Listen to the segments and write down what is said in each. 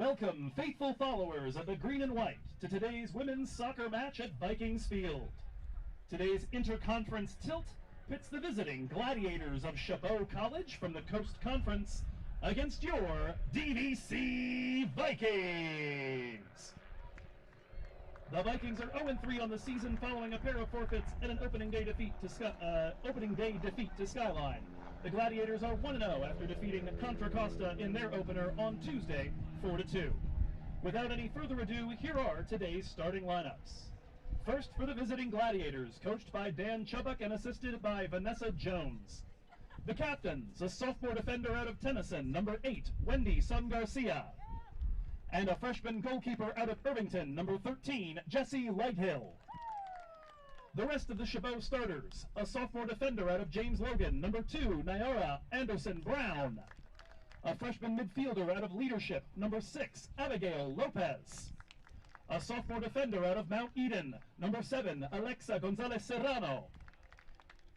Welcome, faithful followers of the green and white, to today's women's soccer match at Vikings Field. Today's interconference tilt pits the visiting Gladiators of Chabot College from the Coast Conference against your DVC Vikings. The Vikings are 0-3 on the season following a pair of forfeits and an opening day defeat to Skyline. The Gladiators are 1-0 after defeating Contra Costa in their opener on Tuesday, 4-2. Without any further ado, here are today's starting lineups. First for the visiting Gladiators, coached by Dan Chubbuck and assisted by Vanessa Jones. The captains, a sophomore defender out of Tennyson, number 8, Wendy Sun Garcia. And a freshman goalkeeper out of Irvington, number 13, Jessie Lighthill. The rest of the Chabot starters, a sophomore defender out of James Logan, number 2, Nyara Anderson Brown. A freshman midfielder out of Leadership, number 6, Abigail Lopez. A sophomore defender out of Mount Eden, number 7, Alexa Gonzalez Serrano.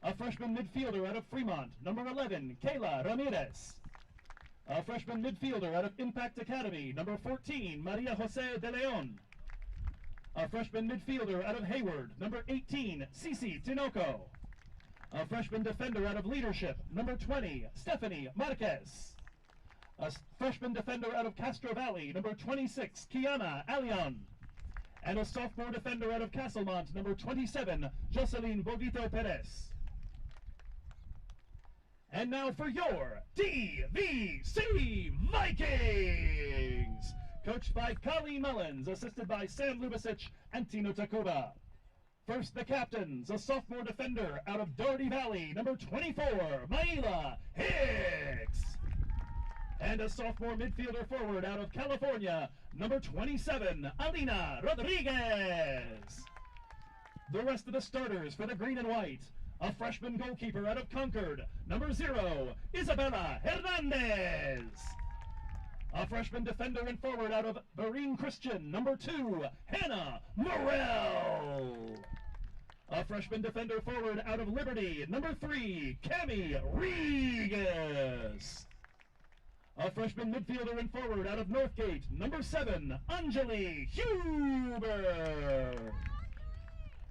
A freshman midfielder out of Fremont, number 11, Kayla Ramirez. A freshman midfielder out of Impact Academy, number 14, Maria Jose de Leon. A freshman midfielder out of Hayward, number 18, Cici Tinoco. A freshman defender out of Leadership, number 20, Stephanie Marquez. A freshman defender out of Castro Valley, number 26, Kiana Alion. And a sophomore defender out of Castlemont, number 27, Jocelyn Boguito Perez. And now for your DVC Vikings! Coached by Colleen Mullins, assisted by Sam Lubasic and Tino Takuba. First, the captains, a sophomore defender out of Doherty Valley, number 24, Maila Hicks. And a sophomore midfielder forward out of California, number 27, Alina Rodriguez. The rest of the starters for the green and white, a freshman goalkeeper out of Concord, number 0, Isabella Hernandez. A freshman defender and forward out of Marine Christian, number 2, Hannah Morell. A freshman defender forward out of Liberty, number 3, Cami Regas. A freshman midfielder and forward out of Northgate, number 7, Anjali Huber.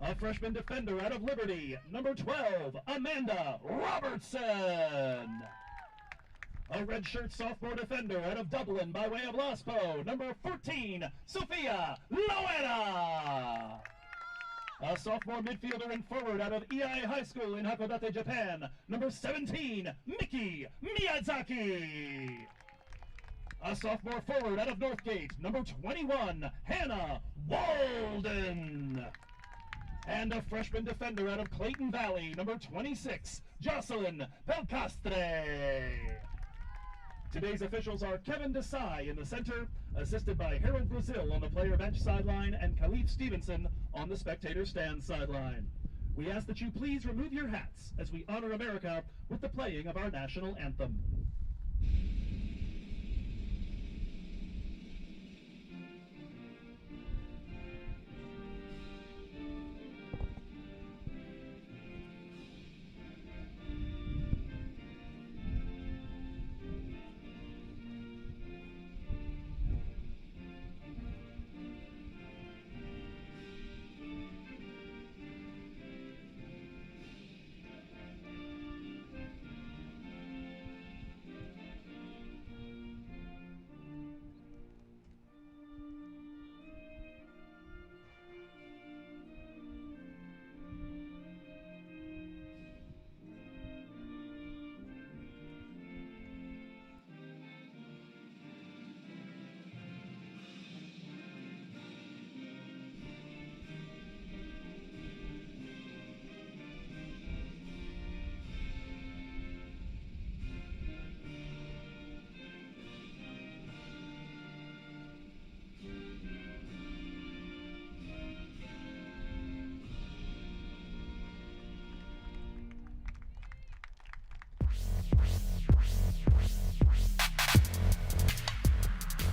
A freshman defender out of Liberty, number 12, Amanda Robertson. A redshirt sophomore defender out of Dublin by way of Laspo, number 14, Sophia Loera. A sophomore midfielder and forward out of EI High School in Hakodate, Japan, number 17, Miki Miyazaki. A sophomore forward out of Northgate, number 21, Hannah Walden. And a freshman defender out of Clayton Valley, number 26, Jocelyn Belcastre. Today's officials are Kevin Desai in the center, assisted by Harold Brazil on the player bench sideline and Khalif Stevenson on the spectator stand sideline. We ask that you please remove your hats as we honor America with the playing of our national anthem.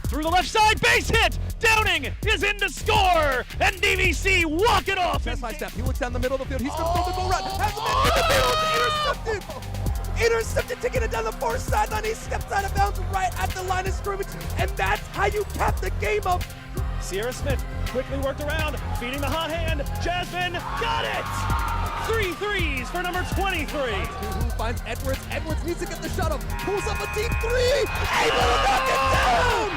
Through the left side, base hit! Downing is in to score! And DVC walk it off! That's my step. He looks down the middle of the field. He's going to throw the goal right. Has him in the field. intercepted, taking it down the far sideline. He steps out of bounds right at the line of scrimmage, and that's how you cap the game up. Sierra Smith quickly worked around, feeding the hot hand. Jasmine got it! 3 threes for number 23. Who finds Edwards? Edwards needs to get the shot up. Pulls up a deep three. Able to knock it down!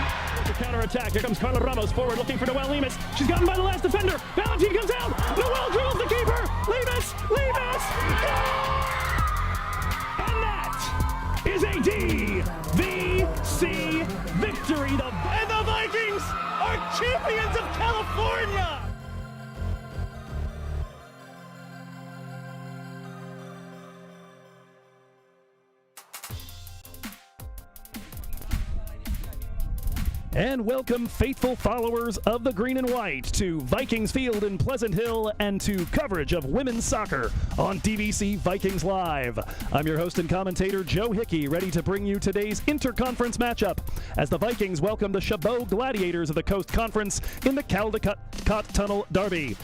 The counterattack. Here comes Carla Ramos forward looking for Noelle Lemus. She's gotten by the last defender. Valentine comes down. Noelle drills the keeper. Lemus! Lemus! And that is a DVC victory. And the Vikings are champions of California! And welcome, faithful followers of the green and white, to Vikings Field in Pleasant Hill and to coverage of women's soccer on DVC Vikings Live. I'm your host and commentator, Joe Hickey, ready to bring you today's interconference matchup as the Vikings welcome the Chabot Gladiators of the Coast Conference in the Caldecott Tunnel Derby.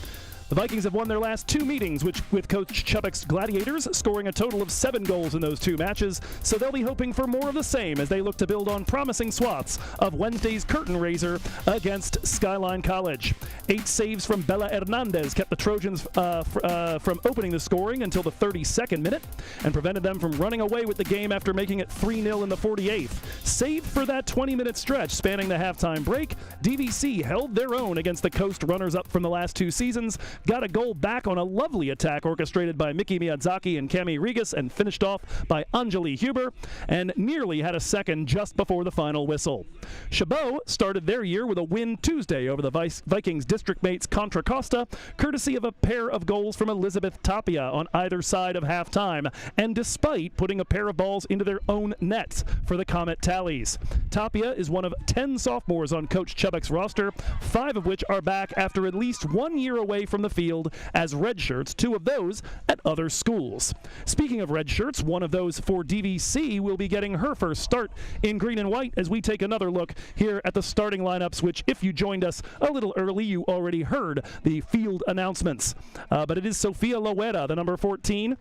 The Vikings have won their last 2 meetings with Coach Chabot's Gladiators, scoring a total of 7 goals in those 2 matches, so they'll be hoping for more of the same as they look to build on promising swaths of Wednesday's curtain raiser against Skyline College. 8 saves from Bella Hernandez kept the Trojans from opening the scoring until the 32nd minute and prevented them from running away with the game after making it 3-0 in the 48th. Save for that 20-minute stretch spanning the halftime break, DVC held their own against the Coast runners-up from the last 2 seasons, got a goal back on a lovely attack orchestrated by Miki Miyazaki and Cami Regas and finished off by Anjali Huber, and nearly had a second just before the final whistle. Chabot started their year with a win Tuesday over the Vikings district mates Contra Costa, courtesy of a pair of goals from Elizabeth Tapia on either side of halftime, and despite putting a pair of balls into their own nets for the Comet Tallies. Tapia is one of 10 sophomores on Coach Chubbuck's roster, 5 of which are back after at least 1 year away from the field as redshirts, 2 of those at other schools. Speaking of redshirts, one of those for DVC will be getting her first start in green and white as we take another look here at the starting lineups, which if you joined us a little early, you already heard the field announcements. But it is Sofia Loera, the number 14,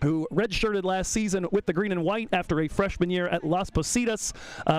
who redshirted last season with the green and white after a freshman year at Las Positas.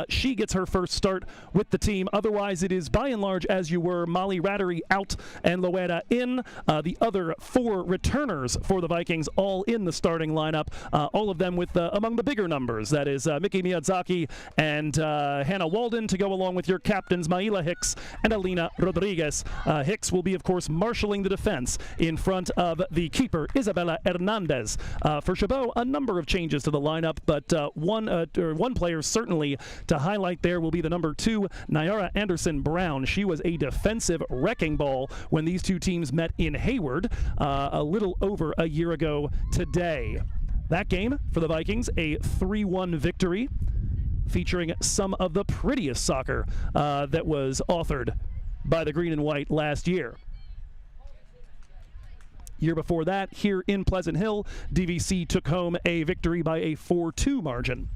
She gets her first start with the team. Otherwise, it is by and large as you were. Molly Rattery out and Loera in. The other 4 returners for the Vikings all in the starting lineup, all of them with among the bigger numbers. That is Miki Miyazaki and Hannah Walden to go along with your captains Maila Hicks and Alina Rodriguez. Hicks will be, of course, marshaling the defense in front of the keeper, Isabella Hernandez. For Chabot, a number of changes to the lineup, but one player certainly to highlight there will be the number 2, Nyara Anderson-Brown. She was a defensive wrecking ball when these 2 teams met in Hayward a little over a year ago today. That game for the Vikings, a 3-1 victory, featuring some of the prettiest soccer that was authored by the green and white last year. Year before that, here in Pleasant Hill, DVC took home a victory by a 4-2 margin.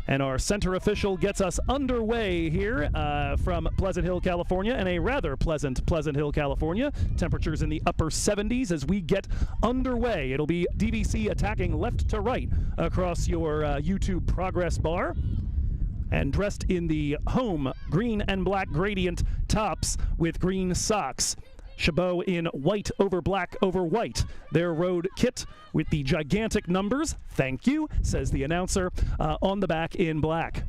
And our center official gets us underway here from Pleasant Hill, California, and a rather pleasant Pleasant Hill, California. Temperatures in the upper 70s as we get underway. It'll be DVC attacking left to right across your YouTube progress bar. And dressed in the home green and black gradient tops with green socks. Chabot in white over black over white. Their road kit with the gigantic numbers, thank you, says the announcer, on the back in black.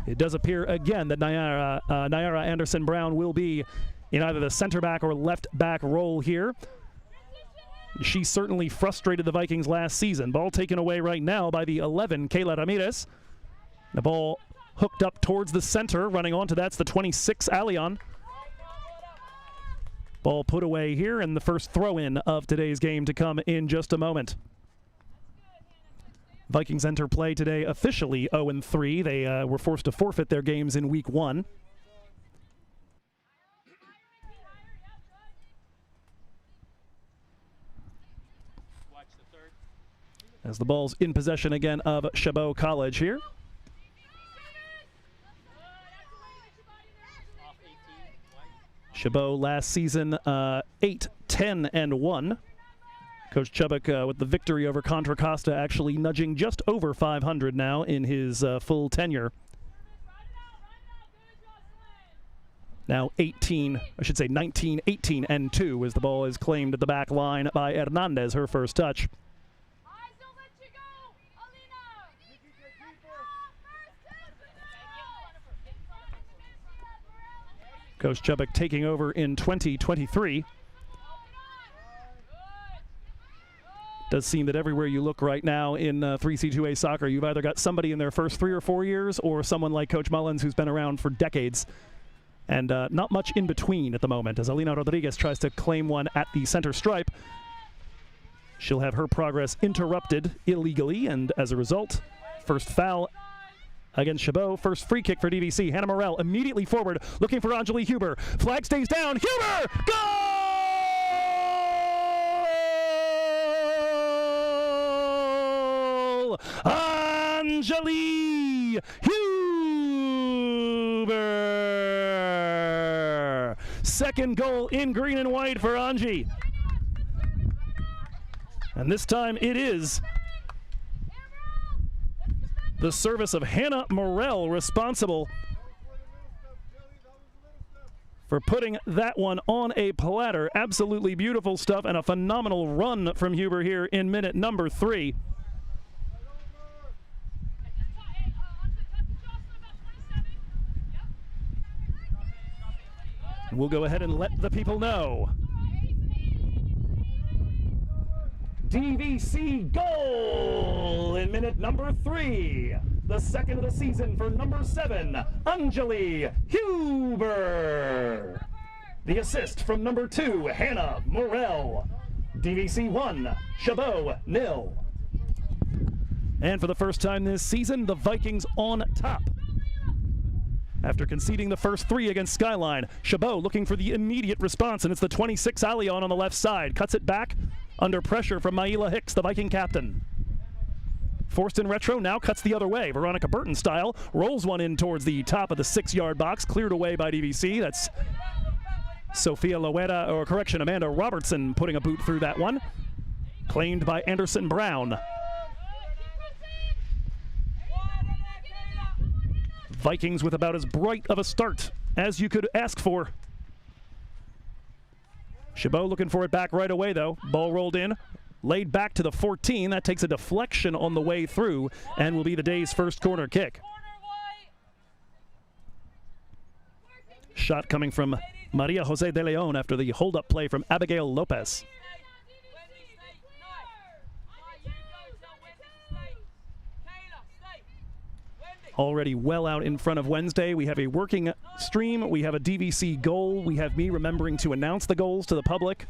It does appear again that Nyara Anderson-Brown will be in either the center back or left back role here. She certainly frustrated the Vikings last season. Ball taken away right now by the 11, Kayla Ramirez. The ball hooked up towards the center. Running onto that's the 26, Alion. Ball put away here, and the first throw-in of today's game to come in just a moment. Vikings enter play today officially 0-3. They were forced to forfeit their games in week 1. As the ball's in possession again of Chabot College here. Chabot last season 8-10-1. Coach Chabot with the victory over Contra Costa, actually nudging just over 500 now in his full tenure. Now 19-18-2 as the ball is claimed at the back line by Hernandez, her first touch. Coach Chabot taking over in 2023. Does seem that everywhere you look right now in 3C2A soccer, you've either got somebody in their first 3 or 4 years or someone like Coach Mullins who's been around for decades. And not much in between at the moment as Alina Rodriguez tries to claim one at the center stripe. She'll have her progress interrupted illegally, and as a result, first foul against Chabot. First free kick for DVC. Hannah Morel immediately forward, looking for Anjali Huber. Flag stays down. Huber! Goal! Anjali Huber! Second goal in green and white for Anji. And this time it is the service of Hannah Morel responsible for putting that one on a platter. Absolutely beautiful stuff and a phenomenal run from Huber here in minute number 3. We'll go ahead and let the people know. DVC goal in minute number 3. The second of the season for number 7, Anjali Huber. The assist from number 2, Hannah Morel. DVC 1, Chabot 0. And for the first time this season, the Vikings on top. After conceding the first 3 against Skyline, Chabot looking for the immediate response, and it's the 26 Alion on the left side. Cuts it back under pressure from Maila Hicks, the Viking captain. Forced in retro, now cuts the other way. Veronica Burton style, rolls one in towards the top of the 6-yard box, cleared away by DVC. That's Sophia Loera, or correction, Amanda Robertson putting a boot through that one. Claimed by Anderson Brown. Vikings with about as bright of a start as you could ask for. Chabot looking for it back right away, though. Ball rolled in, laid back to the 14. That takes a deflection on the way through and will be the day's first corner kick. Shot coming from Maria Jose de Leon after the hold-up play from Abigail Lopez. Already well out in front of Wednesday. We have a working stream. We have a DVC goal. We have me remembering to announce the goals to the public.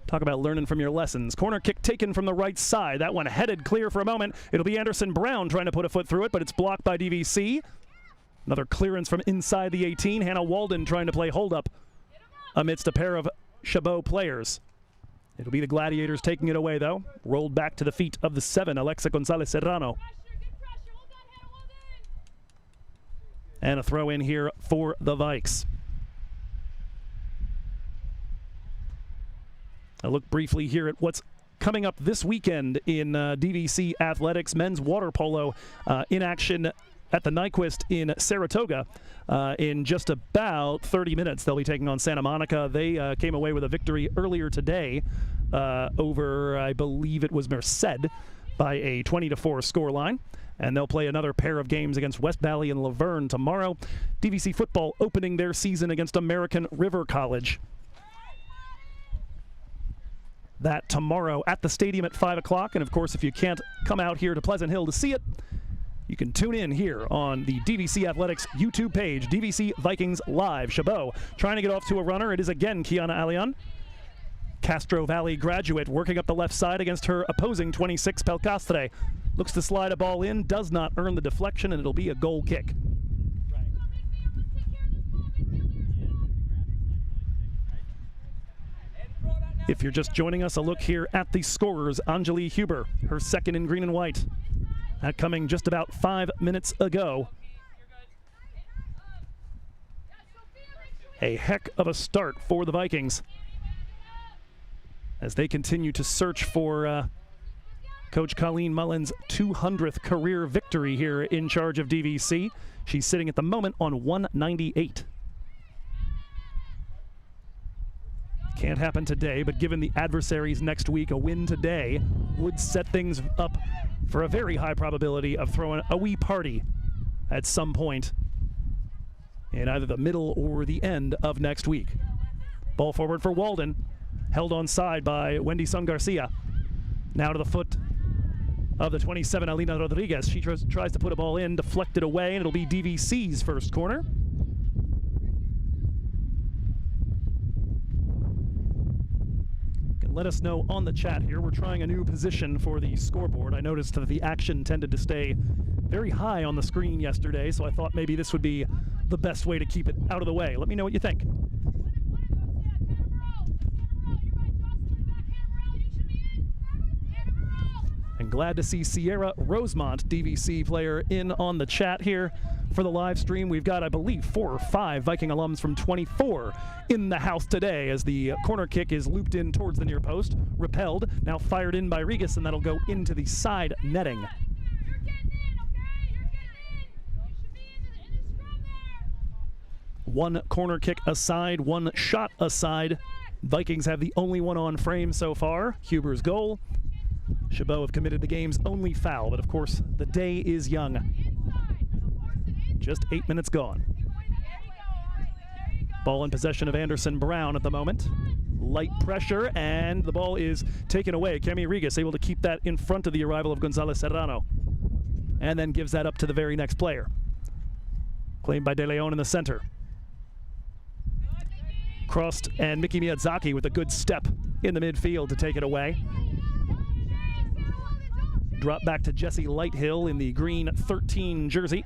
Talk about learning from your lessons. Corner kick taken from the right side. That one headed clear for a moment. It'll be Anderson Brown trying to put a foot through it, but it's blocked by DVC. Another clearance from inside the 18. Hannah Walden trying to play hold-up amidst a pair of Chabot players. It'll be the Gladiators taking it away, though. Rolled back to the feet of the 7, Alexa Gonzalez Serrano. And a throw in here for the Vikes. I'll look briefly here at what's coming up this weekend in DVC athletics. Men's water polo in action at the Nyquist in Saratoga in just about 30 minutes. They'll be taking on Santa Monica. They came away with a victory earlier today over, I believe it was Merced, by a 20-4 scoreline. And they'll play another pair of games against West Valley and Laverne tomorrow. DVC football opening their season against American River College. That tomorrow at the stadium at 5 o'clock. And of course, if you can't come out here to Pleasant Hill to see it, you can tune in here on the DVC Athletics YouTube page, DVC Vikings Live. Chabot trying to get off to a runner. It is again Kiana Alion. Castro Valley graduate working up the left side against her opposing 26, Pelcastre. Looks to slide a ball in, does not earn the deflection, and it'll be a goal kick. If you're just joining us, a look here at the scorers. Anjali Huber, her second in green and white. That coming just about 5 minutes ago. A heck of a start for the Vikings as they continue to search for Coach Colleen Mullins' 200th career victory here in charge of DVC. She's sitting at the moment on 198. Can't happen today, but given the adversaries next week, a win today would set things up for a very high probability of throwing a wee party at some point in either the middle or the end of next week. Ball forward for Walden, held onside by Wendy Sun Garcia. Now to the foot of the 27, Alina Rodriguez. She tries to put a ball in, deflected away, and it'll be DVC's first corner. Let us know on the chat here. We're trying a new position for the scoreboard. I noticed that the action tended to stay very high on the screen yesterday, so I thought maybe this would be the best way to keep it out of the way. Let me know what you think. And glad to see Sierra Rosemont, DVC player, in on the chat here for the live stream. We've got, I believe, 4 or 5 Viking alums from 24 in the house today as the corner kick is looped in towards the near post, repelled, now fired in by Regis, and that'll go into the side netting. One corner kick aside, one shot aside. Vikings have the only one on frame so far. Huber's goal. Chabot have committed the game's only foul, but of course the day is young. Just 8 minutes gone. Ball in possession of Anderson Brown at the moment. Light pressure, and the ball is taken away. Cami Regis able to keep that in front of the arrival of Gonzalez Serrano, and then gives that up to the very next player. Claimed by De Leon in the center. Crossed, and Miki Miyazaki with a good step in the midfield to take it away. Drop back to Jesse Lighthill in the green 13 jersey.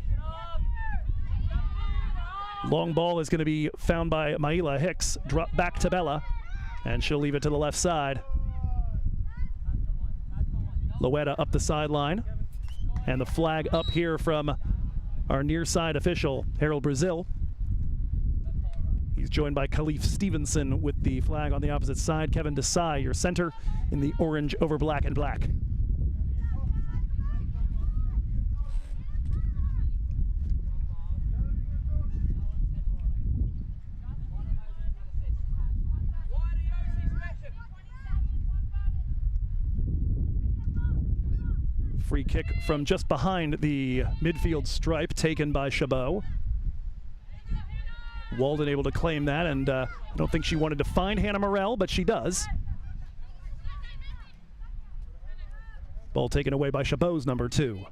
Long ball is going to be found by Maila Hicks. Drop back to Bella, and she'll leave it to the left side. Loetta up the sideline, and the flag up here from our near side official, Harold Brazil. He's joined by Khalif Stevenson with the flag on the opposite side. Kevin Desai, your center, in the orange over black and black. Free kick from just behind the midfield stripe, taken by Chabot. Walden able to claim that, and I don't think she wanted to find Hannah Morell, but she does. Ball taken away by Chabot's number 2.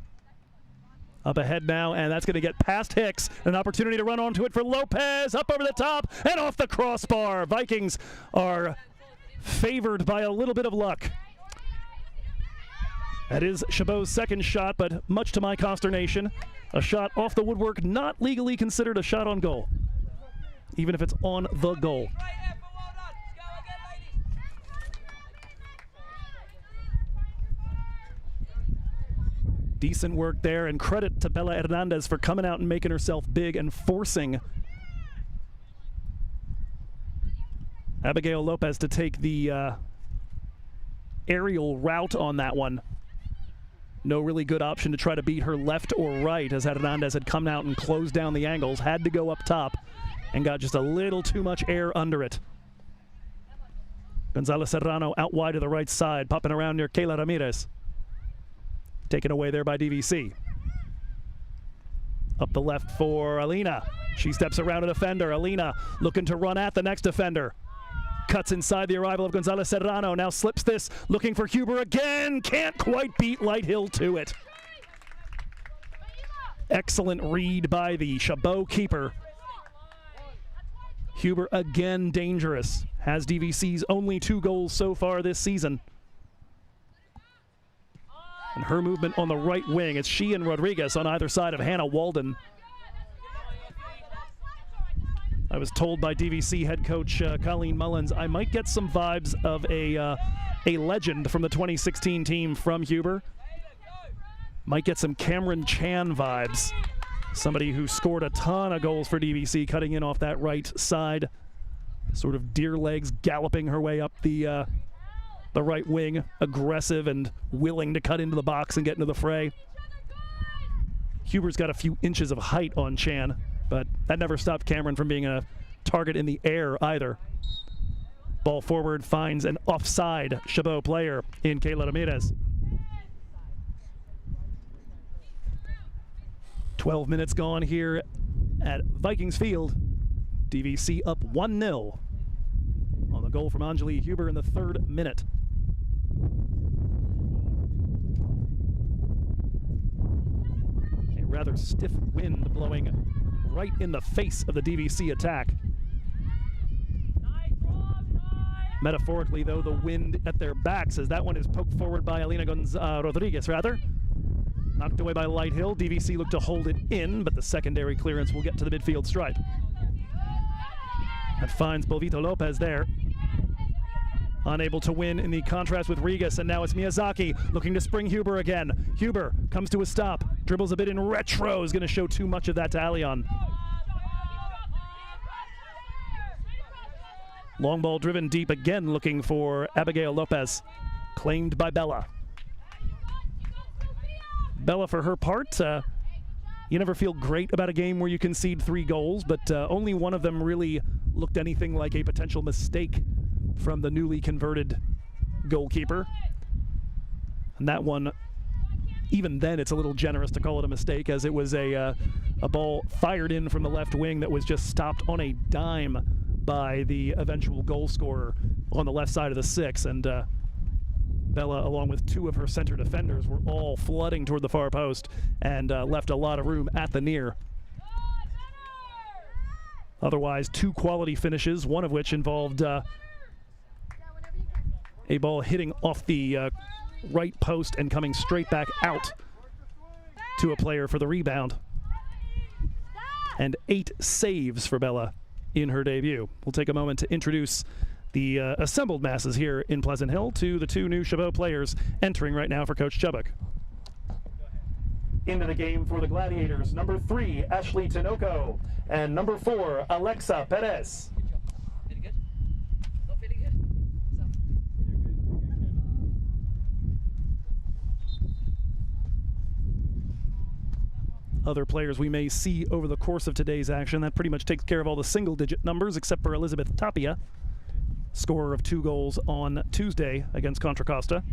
Up ahead now, and that's going to get past Hicks. An opportunity to run onto it for Lopez, up over the top, and off the crossbar. Vikings are favored by a little bit of luck. That is Chabot's second shot, but much to my consternation, a shot off the woodwork, not legally considered a shot on goal, even if it's on the goal. Decent work there, and credit to Bella Hernandez for coming out and making herself big and forcing Abigail Lopez to take the aerial route on that one. No really good option to try to beat her left or right, as Hernandez had come out and closed down the angles, had to go up top, and got just a little too much air under it. Gonzalez Serrano out wide to the right side, popping around near Kayla Ramirez. Taken away there by DVC. Up the left for Alina. She steps around a defender. Alina looking to run at the next defender. Cuts inside the arrival of Gonzalez Serrano. Now slips this, looking for Huber again. Can't quite beat Lighthill to it. Excellent read by the Chabot keeper. Huber again dangerous. Has DVC's only 2 goals so far this season. And her movement on the right wing. It's she and Rodriguez on either side of Hannah Walden. I was told by DVC head coach Colleen Mullins I might get some vibes of a legend from the 2016 team from Huber. Might get some Cameron Chan vibes. Somebody who scored a ton of goals for DVC, cutting in off that right side. Sort of deer legs, galloping her way up the right wing, aggressive and willing to cut into the box and get into the fray. Huber's got a few inches of height on Chan, but that never stopped Cameron from being a target in the air either. Ball forward finds an offside Chabot player in Kayla Ramirez. 12 minutes gone here at Vikings Field. DVC up 1-0 on the goal from Anjali Huber in the 3rd minute. A rather stiff wind blowing right in the face of the DVC attack. Metaphorically, though, the wind at their backs as that one is poked forward by Alina Rodriguez, rather. Knocked away by Lighthill. DVC looked to hold it in, but the secondary clearance will get to the midfield stripe. That finds Bovito Lopez there. Unable to win in the contrast with Rigas, and now it's Miyazaki looking to spring Huber again. Huber comes to a stop, dribbles a bit in retro, is going to show too much of that to Alion. Long ball driven deep again, looking for Abigail Lopez. Claimed by Bella. Bella, for her part, you never feel great about a game where you concede 3 goals, but only one of them really looked anything like a potential mistake from the newly converted goalkeeper. And that one, even then, it's a little generous to call it a mistake, as it was a ball fired in from the left wing that was just stopped on a dime by the eventual goal scorer on the left side of the 6. And Bella, along with 2 of her center defenders, were all flooding toward the far post and left a lot of room at the near. Otherwise, 2 quality finishes, one of which involved a ball hitting off the right post and coming straight back out to a player for the rebound. And 8 saves for Bella in her debut. We'll take a moment to introduce the assembled masses here in Pleasant Hill to the 2 new Chabot players entering right now for Coach Chubbuck. Into the game for the Gladiators, number 3, Ashley Tinoco, and number 4, Alexa Perez. Other players we may see over the course of today's action. That pretty much takes care of all the single-digit numbers, except for Elizabeth Tapia, scorer of 2 goals on Tuesday against Contra Costa.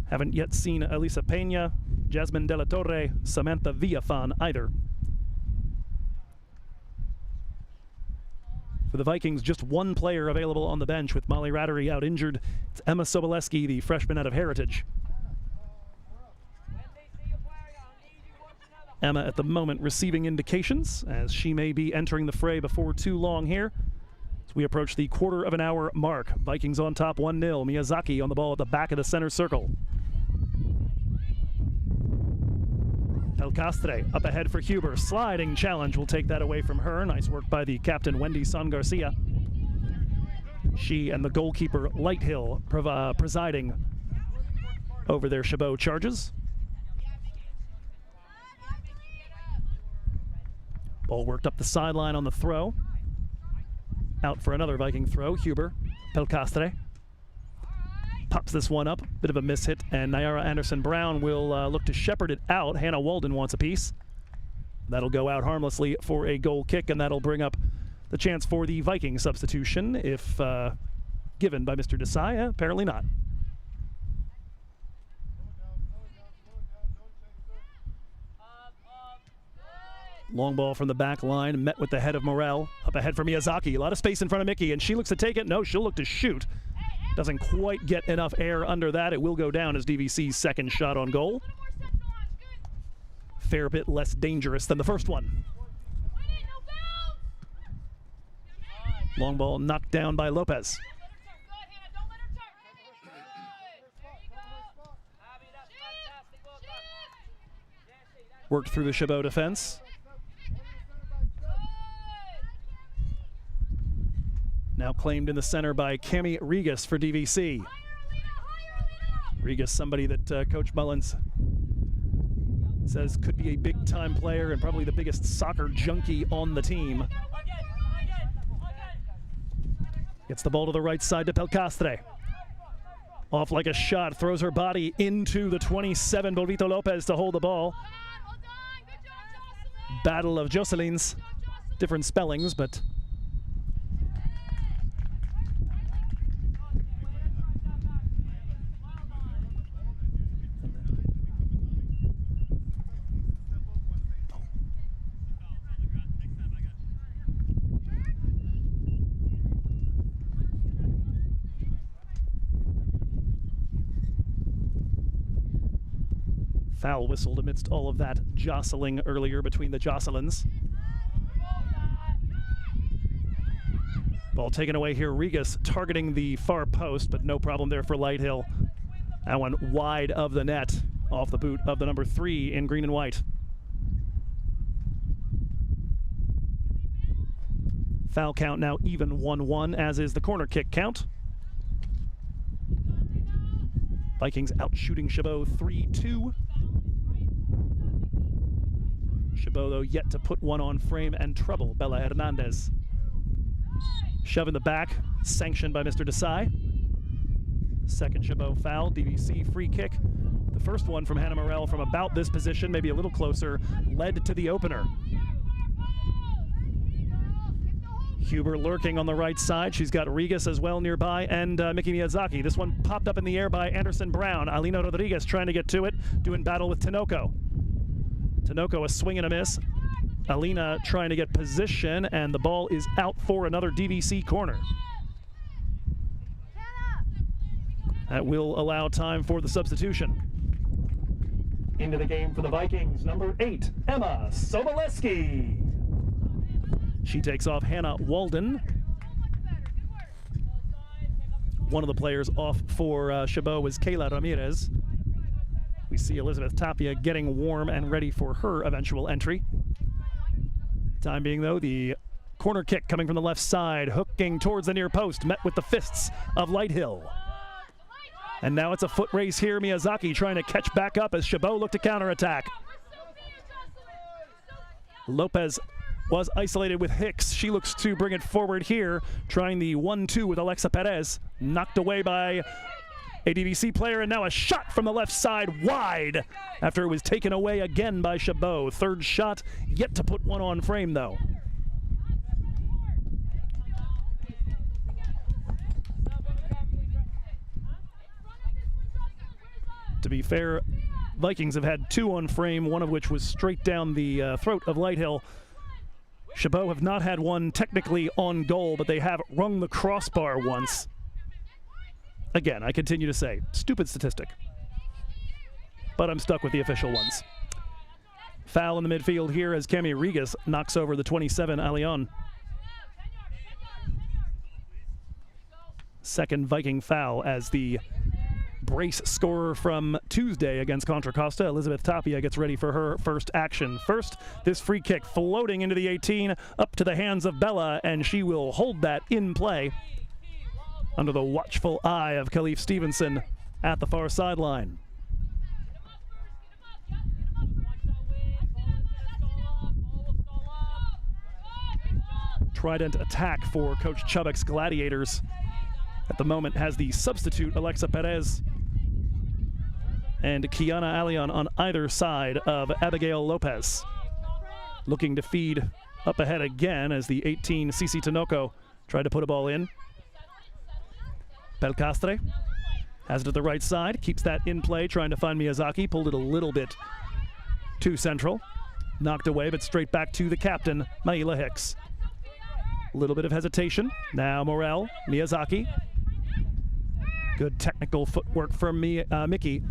Haven't yet seen Elisa Peña, Jasmine De La Torre, Samantha Villafan either. For the Vikings, just 1 player available on the bench, with Molly Rattery out injured. It's Emma Soboleski, the freshman out of Heritage. Emma at the moment receiving indications, as she may be entering the fray before too long here. As we approach the quarter of an hour mark, Vikings on top 1-0. Miyazaki on the ball at the back of the center circle. El Castre up ahead for Huber. Sliding challenge will take that away from her. Nice work by the captain, Wendy San Garcia. She and the goalkeeper, Lighthill, presiding over their Chabot charges. Ball worked up the sideline on the throw. Out for another Viking throw. Huber, Pelcastre. Pops this one up. Bit of a mishit, and Nayara Anderson-Brown will look to shepherd it out. Hannah Walden wants a piece. That'll go out harmlessly for a goal kick, and that'll bring up the chance for the Viking substitution, if given by Mr. Desai. Apparently not. Long ball from the back line, met with the head of Morel. Up ahead for Miyazaki. A lot of space in front of Mickey, and she looks to take it. No, she'll look to shoot. Doesn't quite get enough air under that. It will go down as DVC's second shot on goal. Fair bit less dangerous than the first one. Long ball knocked down by Lopez. Worked through the Chabot defense. Now claimed in the center by Cami Rigas for DVC. Rigas, somebody that Coach Mullins says could be a big-time player and probably the biggest soccer junkie on the team. Gets the ball to the right side to Pelcastre. Off like a shot, throws her body into the 27, Bolvito Lopez to hold the ball. Battle of Jocelyn's, different spellings, but foul whistled amidst all of that jostling earlier between the Jocelyn's. Ball taken away here. Rigas targeting the far post, but no problem there for Lighthill. That one wide of the net, off the boot of the number 3 in green and white. Foul count now even 1-1, as is the corner kick count. Vikings out shooting Chabot 3-2. Chabot, though, yet to put one on frame and trouble Bella Hernandez. Shove in the back, sanctioned by Mr. Desai. Second Chabot foul, DVC free kick. The first one from Hannah Morell from about this position, maybe a little closer, led to the opener. Huber lurking on the right side. She's got Rigas as well nearby, and Miki Miyazaki. This one popped up in the air by Anderson Brown. Alina Rodriguez trying to get to it, doing battle with Tinoco. Tinoco a swing and a miss. Alina trying to get position, and the ball is out for another DVC corner. That will allow time for the substitution. Into the game for the Vikings, number 8, Emma Soboleski. She takes off Hannah Walden. One of the players off for Chabot was Kayla Ramirez. We see Elizabeth Tapia getting warm and ready for her eventual entry. Time being, though, the corner kick coming from the left side, hooking towards the near post, met with the fists of Lighthill. And now it's a foot race here. Miyazaki trying to catch back up as Chabot looked to counterattack. Lopez was isolated with Hicks. She looks to bring it forward here, trying the 1-2 with Alexa Perez. Knocked away by a DVC player, and now a shot from the left side wide after it was taken away again by Chabot. Third shot, yet to put one on frame, though. To be fair, Vikings have had 2 on frame, one of which was straight down the throat of Lighthill. Chabot have not had one technically on goal, but they have rung the crossbar once. Again, I continue to say, stupid statistic. But I'm stuck with the official ones. Foul in the midfield here as Cami Rigas knocks over the 27, Alion. Second Viking foul as the brace scorer from Tuesday against Contra Costa, Elizabeth Tapia, gets ready for her first action. First, this free kick floating into the 18, up to the hands of Bella, and she will hold that in play under the watchful eye of Khalif Stevenson at the far sideline. Trident attack for Coach Chubbuck's Gladiators. At the moment has the substitute Alexa Perez and Kiana Alion on either side of Abigail Lopez. Looking to feed up ahead again as the 18 Cici Tinoco tried to put a ball in. Pelcastre has it at the right side, keeps that in play, trying to find Miyazaki, pulled it a little bit too central. Knocked away, but straight back to the captain, Maila Hicks. A little bit of hesitation. Now Morell, Miyazaki. Good technical footwork from Mickey.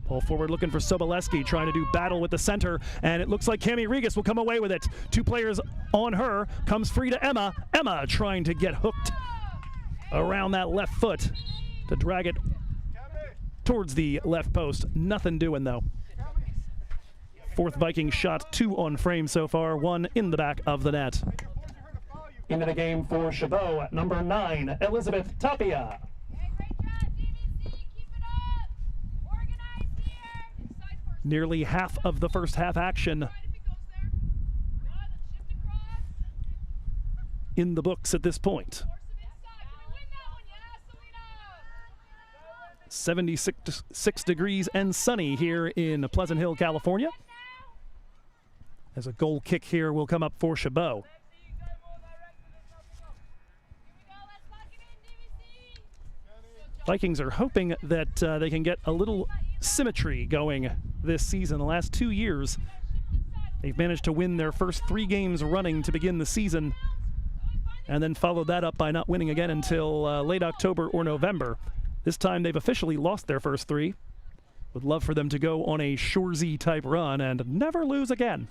Pull forward looking for Soboleski, trying to do battle with the center, and it looks like Cami Rigas will come away with it. 2 players on her, comes free to Emma. Emma trying to get hooked around that left foot to drag it towards the left post. Nothing doing, though. Fourth Viking shot, 2 on frame so far, 1 in the back of the net. Into the game for Chabot, number 9, Elizabeth Tapia. Nearly half of the first half action in the books at this point. 76 degrees and sunny here in Pleasant Hill, California. As a goal kick here will come up for Chabot. Vikings are hoping that they can get a little symmetry going this season. The last 2 years, they've managed to win their first 3 games running to begin the season, and then followed that up by not winning again until late October or November. This time they've officially lost their first 3. Would love for them to go on a Shorzy type run and never lose again.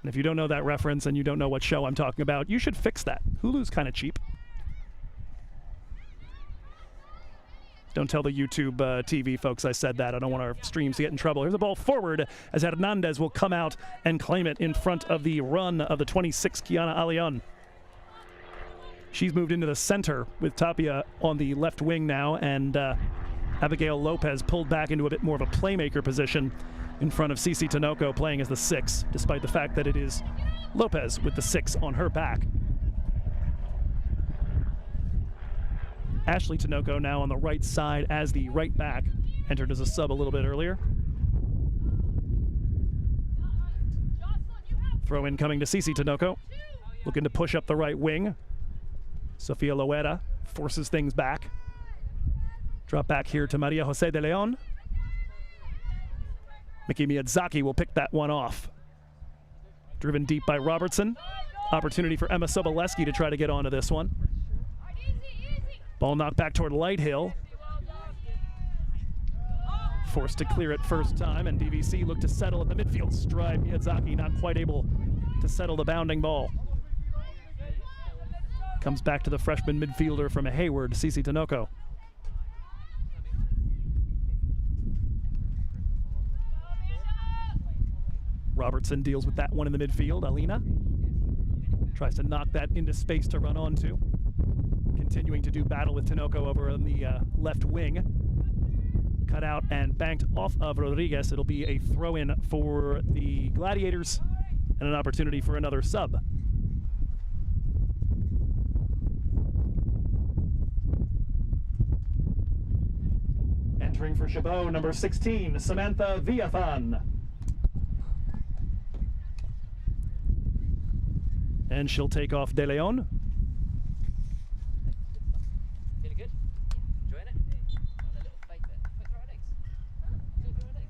And if you don't know that reference and you don't know what show I'm talking about, you should fix that. Hulu's kind of cheap. Don't tell the YouTube TV folks I said that. I don't want our streams to get in trouble. Here's the ball forward as Hernandez will come out and claim it in front of the run of the 26, Kiana Alion. She's moved into the center with Tapia on the left wing now, and Abigail Lopez pulled back into a bit more of a playmaker position in front of Cici Tinoco playing as the 6, despite the fact that it is Lopez with the 6 on her back. Ashley Tinoco now on the right side as the right back, entered as a sub a little bit earlier. Throw in coming to Cici Tinoco, looking to push up the right wing. Sofia Loera forces things back. Drop back here to Maria Jose de Leon. Miki Miyazaki will pick that one off. Driven deep by Robertson. Opportunity for Emma Soboleski to try to get onto this one. Ball knocked back toward Lighthill. Forced to clear it first time, and DVC looked to settle at the midfield stride. Miyazaki not quite able to settle the bounding ball. Comes back to the freshman midfielder from Hayward, Cici Tinoco. Robertson deals with that one in the midfield. Alina tries to knock that into space to run onto. Continuing to do battle with Tinoco over on the left wing. Cut out and banked off of Rodriguez. It'll be a throw-in for the Gladiators and an opportunity for another sub. Entering for Chabot, number 16, Samantha Villafan. And she'll take off De Leon. Feeling good? Enjoying it? A little fake there. Quick throw legs.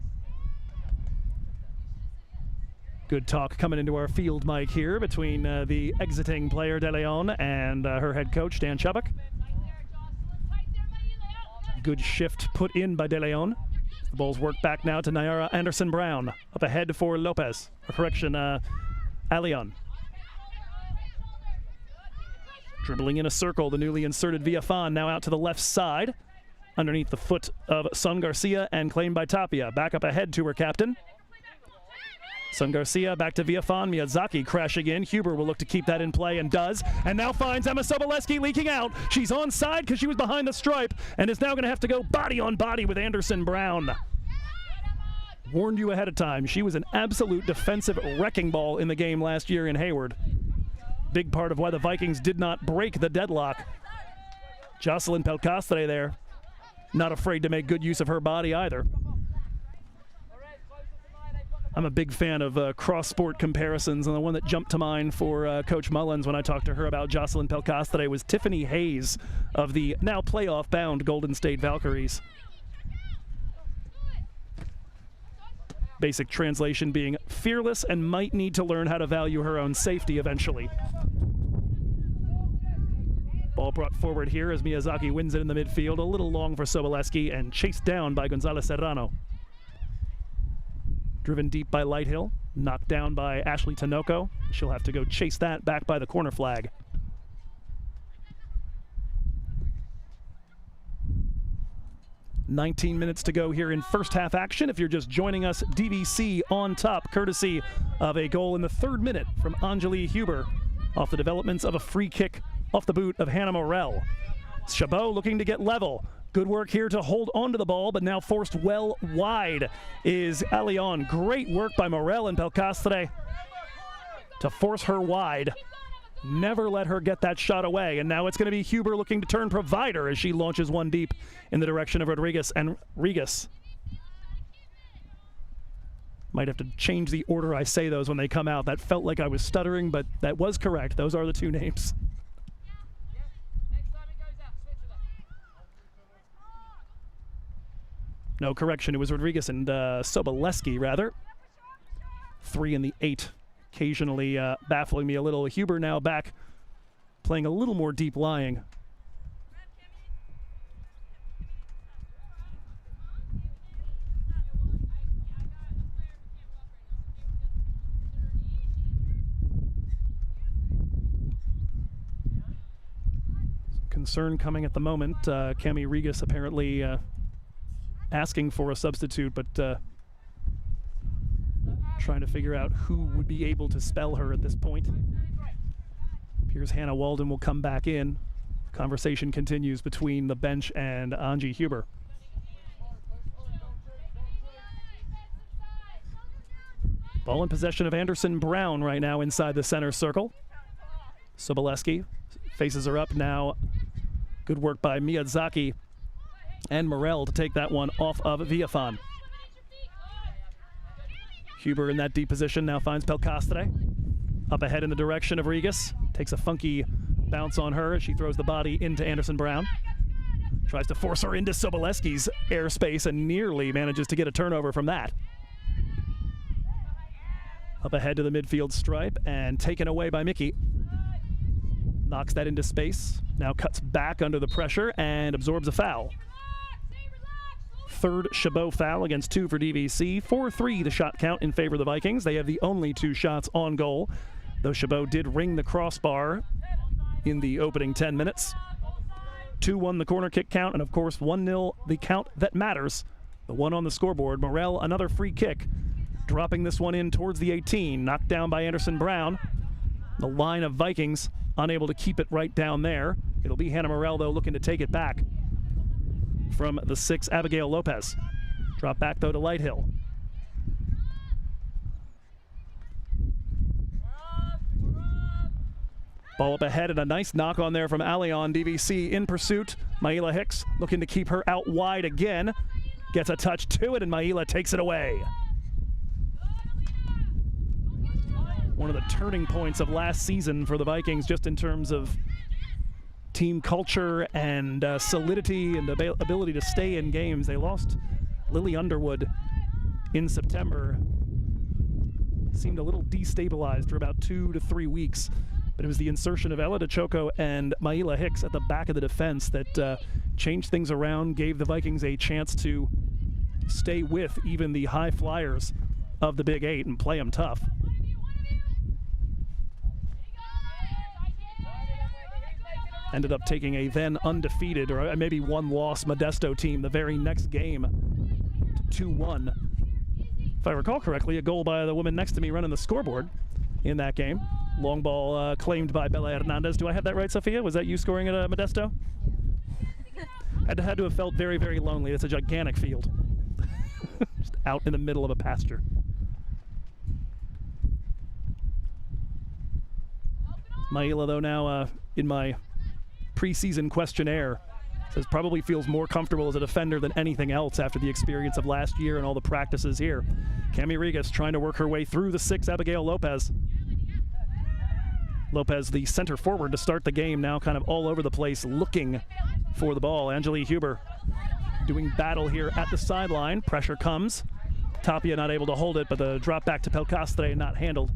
Good talk coming into our field mic here between the exiting player De Leon and her head coach Dan Chubbuck. Good shift put in by De Leon. The ball's worked back now to Nayara Anderson-Brown. Up ahead for Lopez. Or correction, Alion. Dribbling in a circle, the newly inserted Villafan now out to the left side. Underneath the foot of Son Garcia and claimed by Tapia. Back up ahead to her captain. Son Garcia back to Villafan. Miyazaki crashing in. Huber will look to keep that in play and does. And now finds Emma Soboleski leaking out. She's onside because she was behind the stripe and is now going to have to go body on body with Anderson-Brown. Warned you ahead of time. She was an absolute defensive wrecking ball in the game last year in Hayward. Big part of why the Vikings did not break the deadlock. Jocelyn Pelcastre there. Not afraid to make good use of her body either. I'm a big fan of cross-sport comparisons, and the one that jumped to mind for Coach Mullins when I talked to her about Jocelyn Pelcastre was Tiffany Hayes of the now playoff-bound Golden State Valkyries. Basic translation being fearless and might need to learn how to value her own safety eventually. Ball brought forward here as Miyazaki wins it in the midfield. A little long for Soboleski and chased down by Gonzalez Serrano. Driven deep by Lighthill, knocked down by Ashley Tinoco. She'll have to go chase that back by the corner flag. "19 minutes to go here in first half action. If you're just joining us, DVC on top, courtesy of a goal in the 3rd minute from Anjali Huber off the developments of a free kick off the boot of Hannah Morell. Chabot looking to get level. Good work here to hold onto the ball, but now forced well wide is Allion. Great work by Morel and Pelcastre to force her wide. Never let her get that shot away. And now it's going to be Huber looking to turn provider as she launches one deep in the direction of Rodriguez. And Regas. Might have to change the order I say those when they come out. That felt like I was stuttering, but that was correct. Those are the two names. No correction, it was Rodriguez and Soboleski, rather. 3 and the 8, occasionally baffling me a little. Huber now back, playing a little more deep lying. Concern coming at the moment. Cami Regas apparently asking for a substitute, but trying to figure out who would be able to spell her at this point. Appears Hannah Walden will come back in. Conversation continues between the bench and Angie Huber. Ball in possession of Anderson Brown right now inside the center circle. Soboleski faces her up now. Good work by Miyazaki and Morel to take that one off of Villafan. Huber in that deep position now finds Pelcastre. Up ahead in the direction of Regas. Takes a funky bounce on her as she throws the body into Anderson Brown. Tries to force her into Soboleski's airspace and nearly manages to get a turnover from that. Up ahead to the midfield stripe and taken away by Mickey. Knocks that into space. Now cuts back under the pressure and absorbs a foul. Third Chabot foul against 2 for DVC. 4-3 the shot count in favor of the Vikings. They have the only 2 shots on goal, though Chabot did ring the crossbar in the opening 10 minutes. 2-1 the corner kick count, and of course 1-0 the count that matters. The one on the scoreboard. Morel, another free kick, dropping this one in towards the 18. Knocked down by Anderson Brown. The line of Vikings unable to keep it right down there. It'll be Hannah Morel, though, looking to take it back from the 6, Abigail Lopez. Drop back, though, to Lighthill. Ball up ahead and a nice knock on there from Allion. DVC in pursuit. Maila Hicks looking to keep her out wide again. Gets a touch to it, and Maila takes it away. One of the turning points of last season for the Vikings, just in terms of team culture and solidity and ability to stay in games. They lost Lily Underwood in September. Seemed a little destabilized for about 2 to 3 weeks, but it was the insertion of Ella DeChoco and Maila Hicks at the back of the defense that changed things around, gave the Vikings a chance to stay with even the high flyers of the Big 8 and play them tough. Ended up taking a then undefeated, or maybe one-loss Modesto team the very next game to 2-1. If I recall correctly, a goal by the woman next to me running the scoreboard in that game. Long ball claimed by Bella Hernandez. Do I have that right, Sophia? Was that you scoring at Modesto? Had to have felt very, very lonely. It's a gigantic field. Just out in the middle of a pasture. Maila, though, now in my preseason questionnaire, says probably feels more comfortable as a defender than anything else after the experience of last year and all the practices here. Cami Regas trying to work her way through the 6, Abigail Lopez. Lopez, the center forward to start the game, now kind of all over the place looking for the ball. Angelique Huber doing battle here at the sideline. Pressure comes. Tapia not able to hold it, but the drop back to Pelcastre not handled.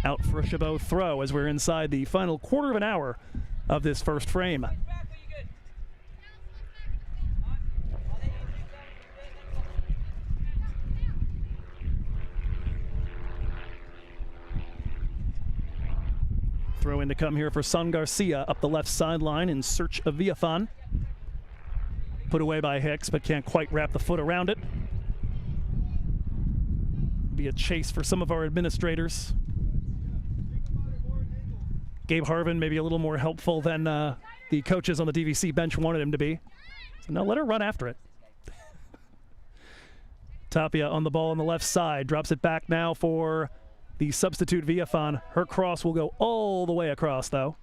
Out for a Chabot throw as we're inside the final quarter of an hour of this first frame. Throw in to come here for San Garcia up the left sideline in search of Villafan. Put away by Hicks, but can't quite wrap the foot around it. Be a chase for some of our administrators. Gabe Harvin maybe a little more helpful than the coaches on the DVC bench wanted him to be. So no, let her run after it. Tapia on the ball on the left side. Drops it back now for the substitute Viafan. Her cross will go all the way across, though.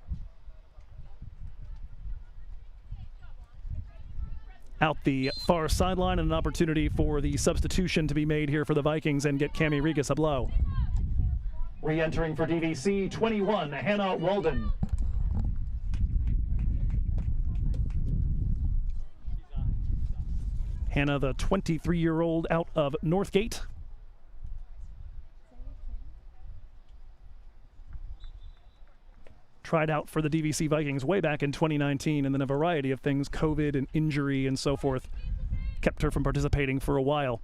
Out the far sideline, and an opportunity for the substitution to be made here for the Vikings and get Cami Regas a blow. Re-entering for DVC, 21, Hannah Walden. Hannah, the 23-year-old out of Northgate. Tried out for the DVC Vikings way back in 2019, and then a variety of things, COVID and injury and so forth, kept her from participating for a while.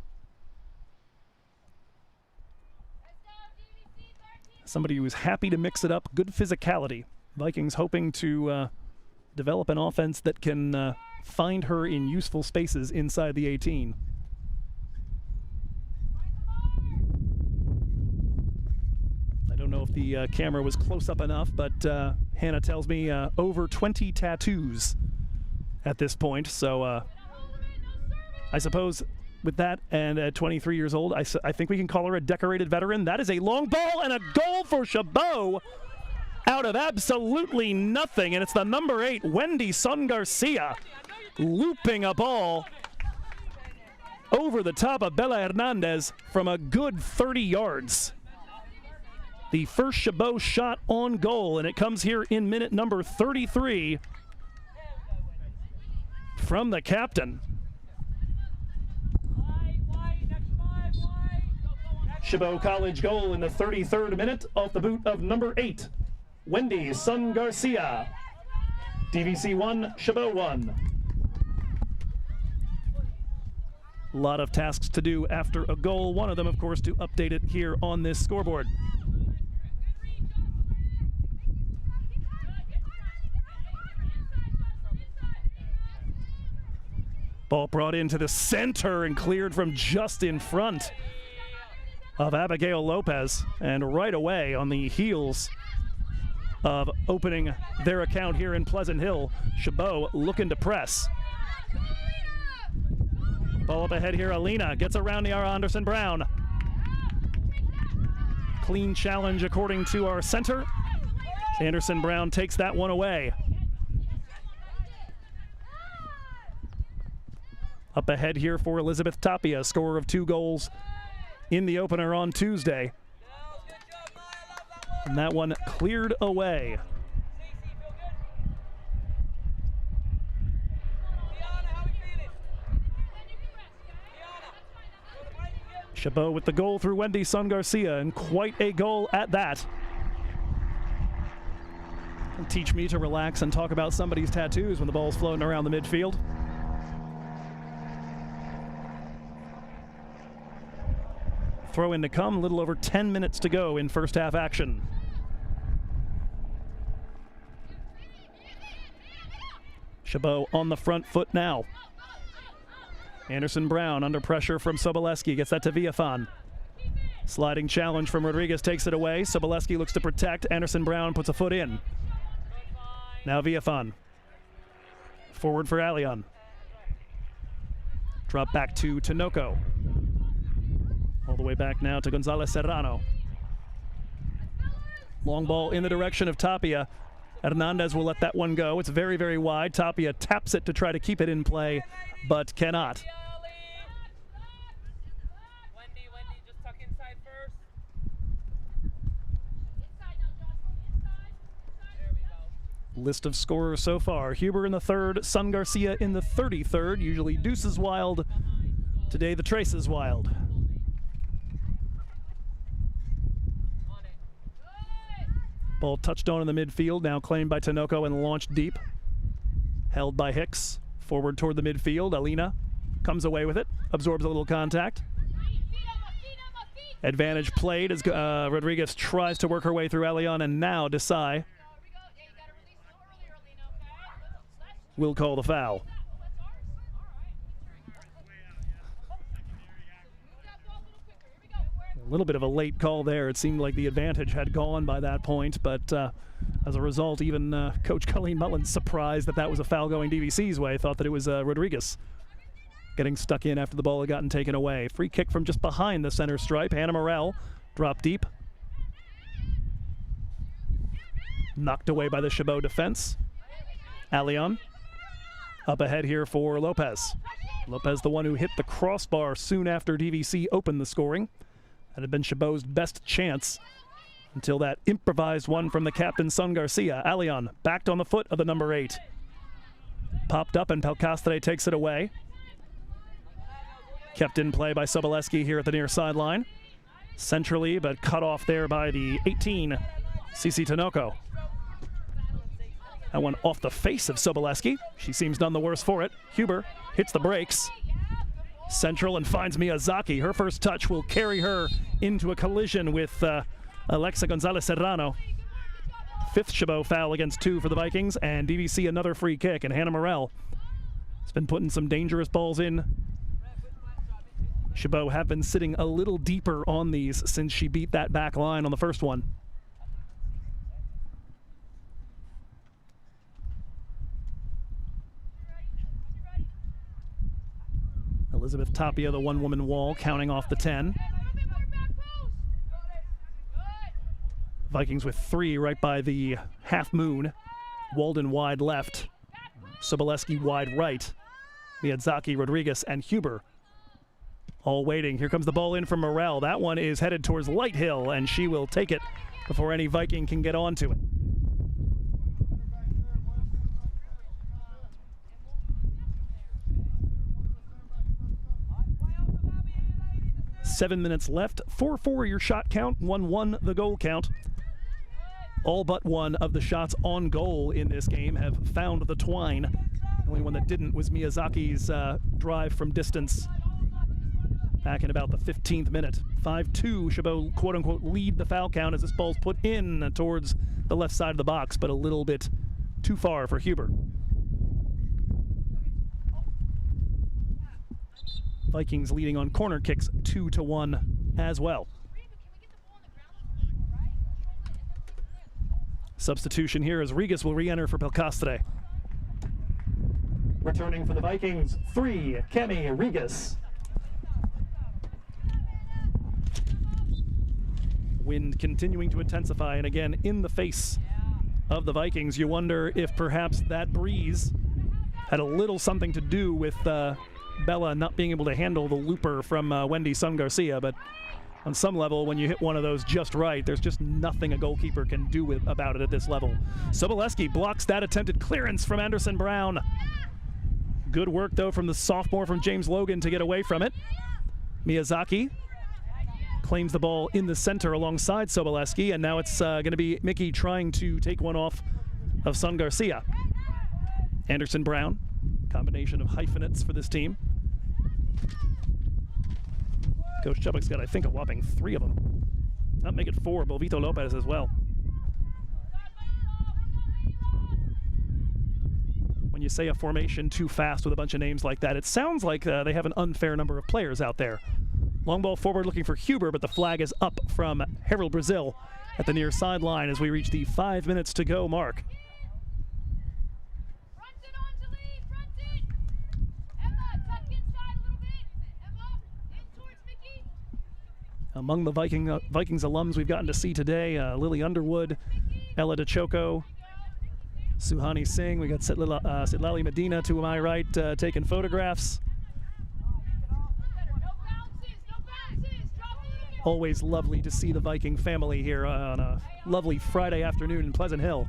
Somebody who was happy to mix it up, good physicality. Vikings hoping to develop an offense that can find her in useful spaces inside the 18. I don't know if the camera was close up enough, but Hannah tells me over 20 tattoos at this point. So I suppose with that, and at 23 years old, I think we can call her a decorated veteran. That is a long ball and a goal for Chabot out of absolutely nothing, and it's the number 8, Wendy Sun Garcia, looping a ball over the top of Bella Hernandez from a good 30 yards. The first Chabot shot on goal, and it comes here in minute number 33 from the captain. Chabot College goal in the 33rd minute off the boot of number 8, Wendy Sun Garcia. DVC 1, Chabot 1. A lot of tasks to do after a goal. One of them, of course, to update it here on this scoreboard. Ball brought into the center and cleared from just in front of Abigail Lopez. And right away, on the heels of opening their account here in Pleasant Hill, Chabot looking to press. Ball up ahead here, Alina gets around Niara Anderson-Brown. Clean challenge according to our center. Anderson-Brown takes that one away. Up ahead here for Elizabeth Tapia, scorer of 2 goals in the opener on Tuesday. And that one cleared away. Chabot with the goal through Wendy Sun Garcia, and quite a goal at that. Teach me to relax and talk about somebody's tattoos when the ball's floating around the midfield. Throw in to come, a little over 10 minutes to go in first half action. Chabot on the front foot now. Anderson-Brown under pressure from Soboleski, gets that to Viafan. Sliding challenge from Rodriguez takes it away. Soboleski looks to protect. Anderson-Brown puts a foot in. Now Viafan. Forward for Allion. Drop back to Tinoco. All the way back now to Gonzalez Serrano. Long ball in the direction of Tapia. Hernandez will let that one go. It's very, very wide. Tapia taps it to try to keep it in play, but cannot. Wendy, just tuck inside first. There we go. List of scorers so far. Huber in the 3rd, Sun Garcia in the 33rd. Usually Deuce is wild. Today the Trace is wild. Ball touched on in the midfield, now claimed by Tinoco and launched deep. Held by Hicks. Forward toward the midfield. Alina comes away with it, absorbs a little contact. Advantage played as Rodriguez tries to work her way through Elion, and now Desai will call the foul. A little bit of a late call there. It seemed like the advantage had gone by that point, but as a result, even Coach Colleen Mullins, surprised that that was a foul going DVC's way, thought that it was Rodriguez getting stuck in after the ball had gotten taken away. Free kick from just behind the center stripe. Hannah Morell dropped deep. Knocked away by the Chabot defense. Allion up ahead here for Lopez. Lopez, the one who hit the crossbar soon after DVC opened the scoring. That had been Chabot's best chance until that improvised one from the captain, Sun Garcia. Allion backed on the foot of the number 8. Popped up and Pelcastre takes it away. Kept in play by Soboleski here at the near sideline. Centrally, but cut off there by the 18, Cici Tinoco. That one off the face of Soboleski. She seems none the worse for it. Huber hits the brakes. Central and finds Miyazaki. Her first touch will carry her into a collision with Alexa Gonzalez Serrano. 5th Chabot foul against 2 for the Vikings, and DVC another free kick, and Hannah Morell has been putting some dangerous balls in. Chabot have been sitting a little deeper on these since she beat that back line on the first one. Elizabeth Tapia, the one-woman wall, counting off the 10. Vikings with 3 right by the half moon. Walden wide left. Soboleski wide right. Miyazaki, Rodriguez, and Huber all waiting. Here comes the ball in from Morell. That one is headed towards Lighthill, and she will take it before any Viking can get onto it. Seven minutes left. 4-4 your shot count. 1-1 the goal count. All but one of the shots on goal in this game have found the twine. The only one that didn't was Miyazaki's drive from distance back in about the 15th minute. 5-2, Chabot quote-unquote lead the foul count as this ball's put in towards the left side of the box, but a little bit too far for Huber. Vikings leading on corner kicks 2-1 as well. Substitution here as Rigas will re-enter for Pelcastre. Returning for the Vikings, 3, Kemi Rigas. Wind continuing to intensify, and again in the face of the Vikings. You wonder if perhaps that breeze had a little something to do with Bella not being able to handle the looper from Wendy Sun Garcia, but on some level, when you hit one of those just right, there's just nothing a goalkeeper can do about it at this level. Soboleski blocks that attempted clearance from Anderson Brown. Good work, though, from the sophomore from James Logan to get away from it. Miyazaki claims the ball in the center alongside Soboleski, and now it's going to be Mickey trying to take one off of Sun Garcia. Anderson Brown, combination of hyphenates for this team. Coach Chubbuck's got, I think, a whopping 3 of them. That'll make it 4. Bovito Lopez as well. When you say a formation too fast with a bunch of names like that, it sounds like they have an unfair number of players out there. Long ball forward looking for Huber, but the flag is up from Harold Brazil at the near sideline as we reach the 5 minutes to go mark. Among the Vikings alums we've gotten to see today, Lily Underwood, Ella DeChoco, Suhani Singh. We got Sitlali Medina to my right taking photographs. Always lovely to see the Viking family here on a lovely Friday afternoon in Pleasant Hill.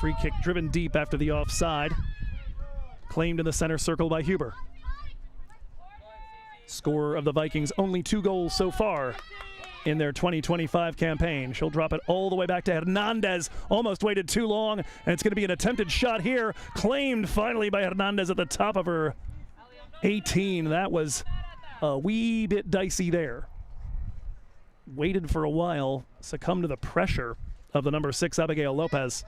Free kick driven deep after the offside. Claimed in the center circle by Huber. Scorer of the Vikings, only 2 goals so far in their 2025 campaign. She'll drop it all the way back to Hernandez. Almost waited too long, and it's going to be an attempted shot here. Claimed finally by Hernandez at the top of her 18. That was a wee bit dicey there. Waited for a while, succumbed to the pressure of the number 6, Abigail Lopez.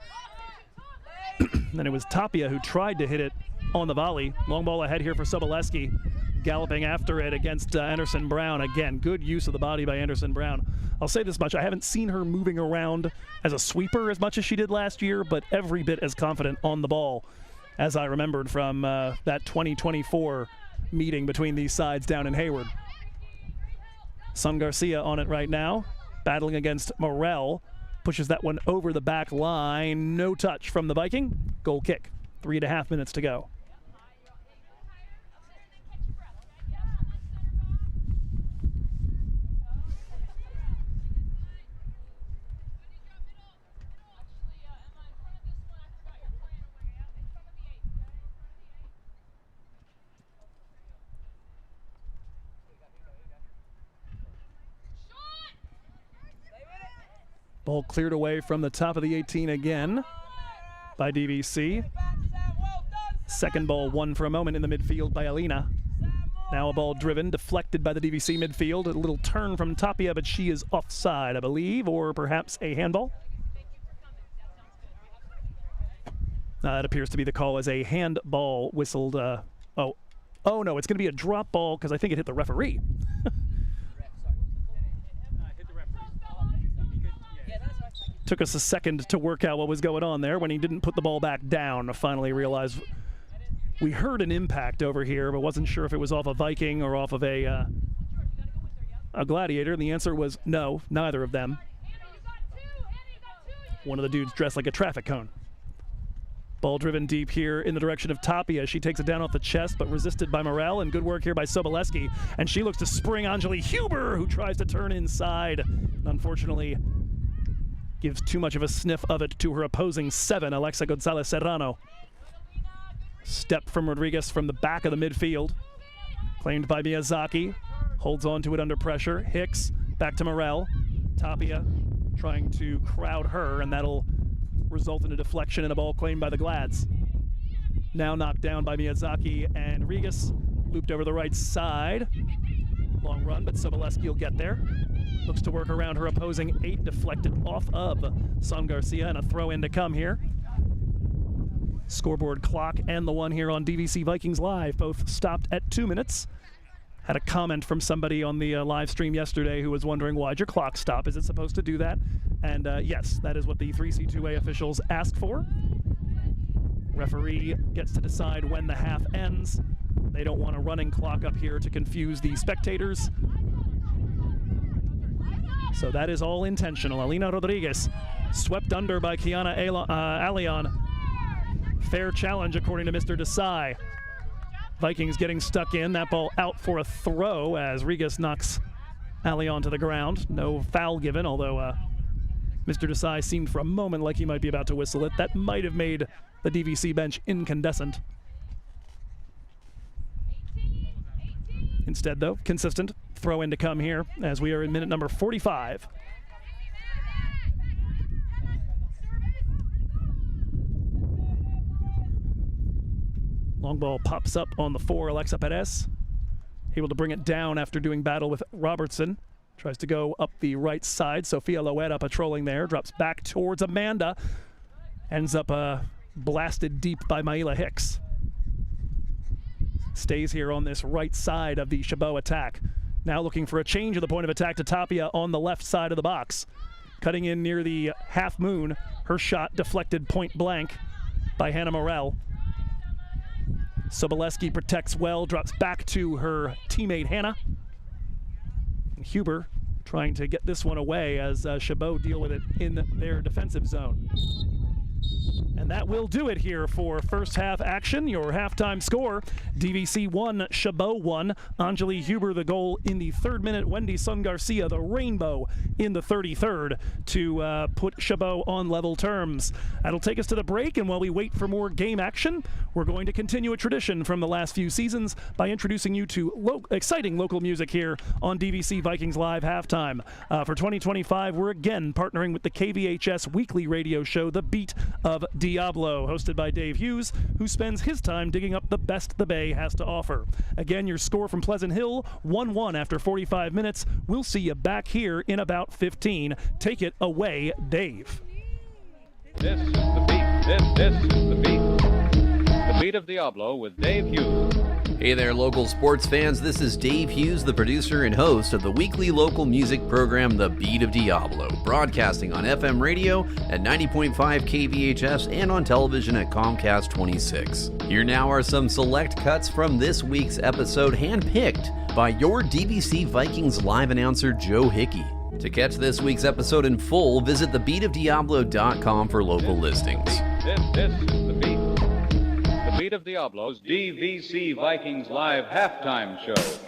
Then it was Tapia who tried to hit it on the volley. Long ball ahead here for Soboleski. galloping after it against Anderson Brown. Again, good use of the body by Anderson Brown. I'll say this much, I haven't seen her moving around as a sweeper as much as she did last year, but every bit as confident on the ball as I remembered from that 2024 meeting between these sides down in Hayward. Sun Garcia on it right now, battling against Morel. Pushes that one over the back line. No touch from the Viking. Goal kick. 3.5 minutes to go. Ball cleared away from the top of the 18 again by DVC. Second ball won for a moment in the midfield by Alina. Now a ball driven, deflected by the DVC midfield. A little turn from Tapia, but she is offside, I believe, or perhaps a handball. That appears to be the call as a handball whistled. Oh no, it's going to be a drop ball because I think it hit the referee. Took us a second to work out what was going on there when he didn't put the ball back down. I finally realized we heard an impact over here, but wasn't sure if it was off a Viking or off of a Gladiator. And the answer was no, neither of them. One of the dudes dressed like a traffic cone. Ball driven deep here in the direction of Tapia. She takes it down off the chest, but resisted by Morel, and good work here by Soboleski. And she looks to spring Angeli Huber, who tries to turn inside. And unfortunately, gives too much of a sniff of it to her opposing 7, Alexa Gonzalez Serrano. Step from Rodriguez from the back of the midfield. Claimed by Miyazaki. Holds on to it under pressure. Hicks back to Morel. Tapia trying to crowd her, and that'll result in a deflection and a ball claimed by the Glads. Now knocked down by Miyazaki, and Rigas looped over the right side. Long run, but Soboleski will get there. Looks to work around her opposing 8, deflected off of Sun Garcia, and a throw in to come here. Scoreboard clock and the one here on DVC Vikings Live both stopped at 2 minutes. Had a comment from somebody on the live stream yesterday who was wondering, why'd your clock stop? Is it supposed to do that? And yes, that is what the 3C2A officials asked for. Referee gets to decide when the half ends. They don't want a running clock up here to confuse the spectators. So that is all intentional. Alina Rodriguez swept under by Kiana Alion. Fair challenge according to Mr. Desai. Vikings getting stuck in. That ball out for a throw as Rigas knocks Alion to the ground. No foul given, although Mr. Desai seemed for a moment like he might be about to whistle it. That might have made the DVC bench incandescent. Instead, though, consistent throw in to come here as we are in minute number 45. Long ball pops up on the 4, Alexa Perez. Able to bring it down after doing battle with Robertson. Tries to go up the right side. Sofia Loera patrolling there. Drops back towards Amanda. Ends up blasted deep by Maila Hicks. Stays here on this right side of the Chabot attack. Now looking for a change of the point of attack to Tapia on the left side of the box. Cutting in near the half moon. Her shot deflected point blank by Hannah Morel. Soboleski protects well, drops back to her teammate Hannah. Huber trying to get this one away as Chabot deal with it in their defensive zone. And that will do it here for first half action. Your halftime score, DVC 1, Chabot 1. Angeli Huber the goal in the 3rd minute. Wendy Sun Garcia the rainbow in the 33rd to put Chabot on level terms. That'll take us to the break, and while we wait for more game action, we're going to continue a tradition from the last few seasons by introducing you to exciting local music here on DVC Vikings Live Halftime. For 2025, we're again partnering with the KVHS weekly radio show, The Beat of Diablo, hosted by Dave Hughes, who spends his time digging up the best the Bay has to offer. Again, your score from Pleasant Hill, 1-1 after 45 minutes. We'll see you back here in about 15. Take it away, Dave. This is The Beat. This is The Beat. The Beat of Diablo with Dave Hughes. Hey there, local sports fans. This is Dave Hughes, the producer and host of the weekly local music program, The Beat of Diablo, broadcasting on FM radio at 90.5 KVHS and on television at Comcast 26. Here now are some select cuts from this week's episode, handpicked by your DVC Vikings live announcer, Joe Hickey. To catch this week's episode in full, visit thebeatofdiablo.com for local listings. This is The Beat. The Beat of Diablo's DVC Vikings Live Halftime Show.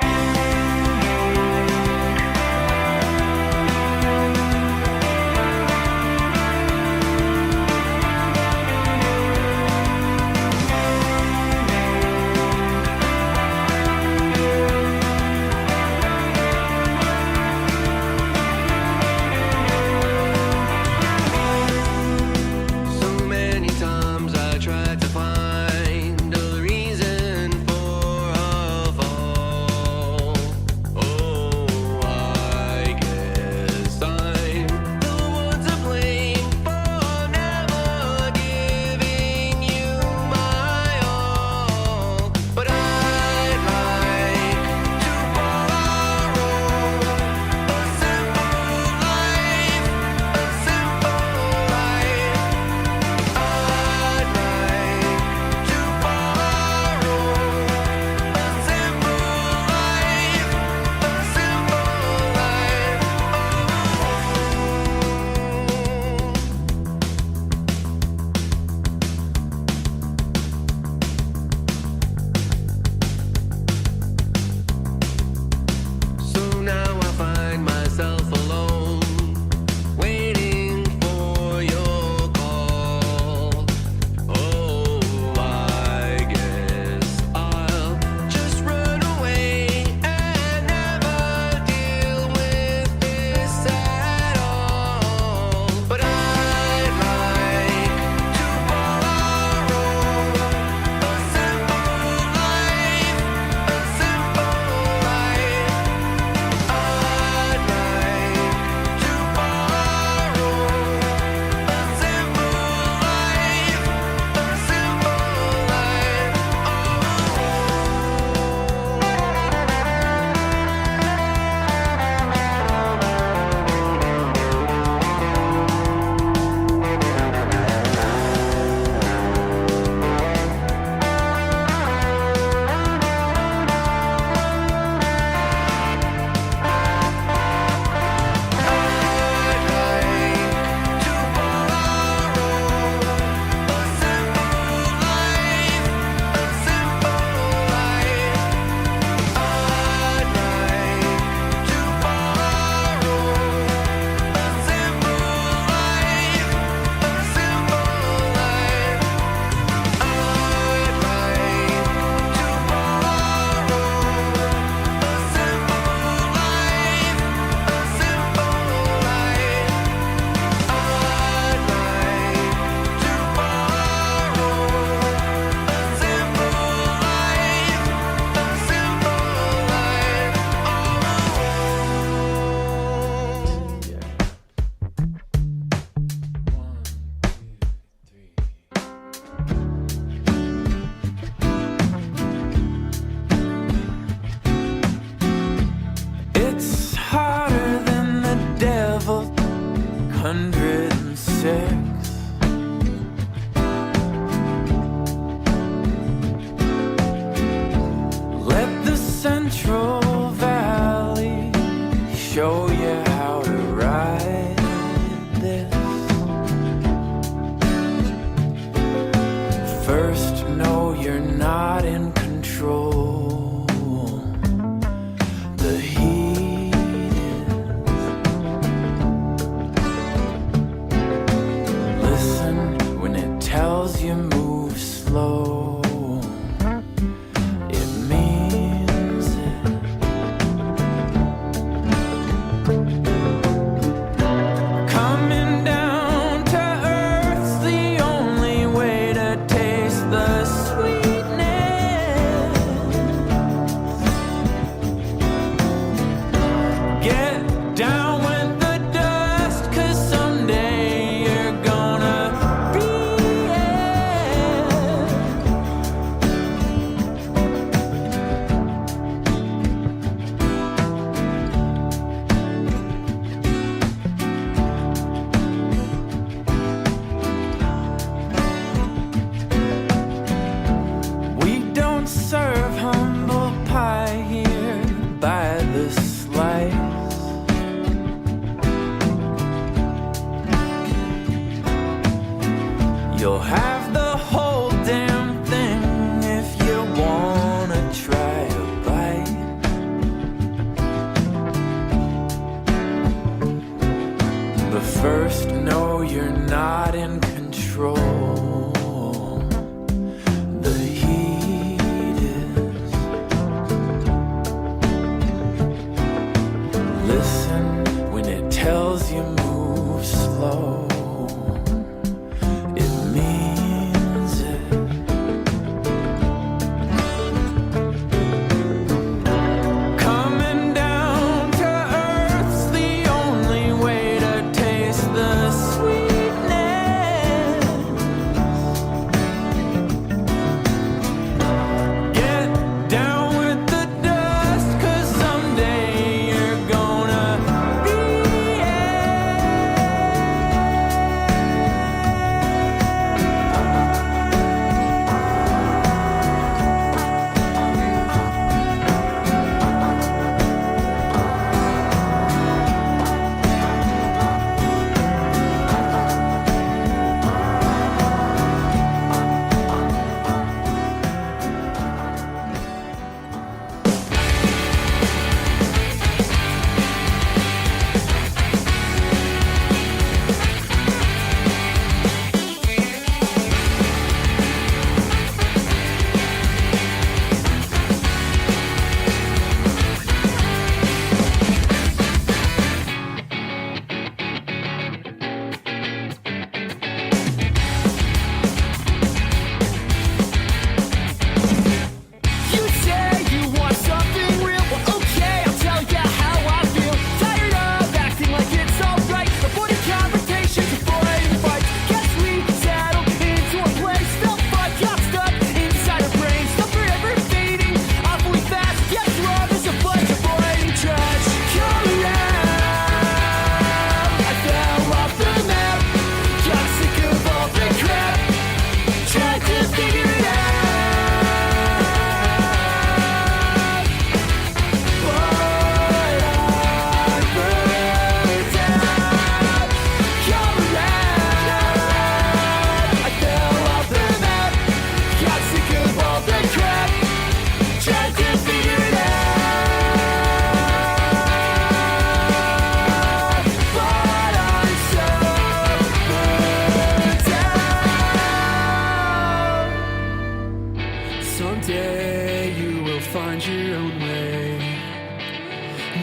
Someday you will find your own way.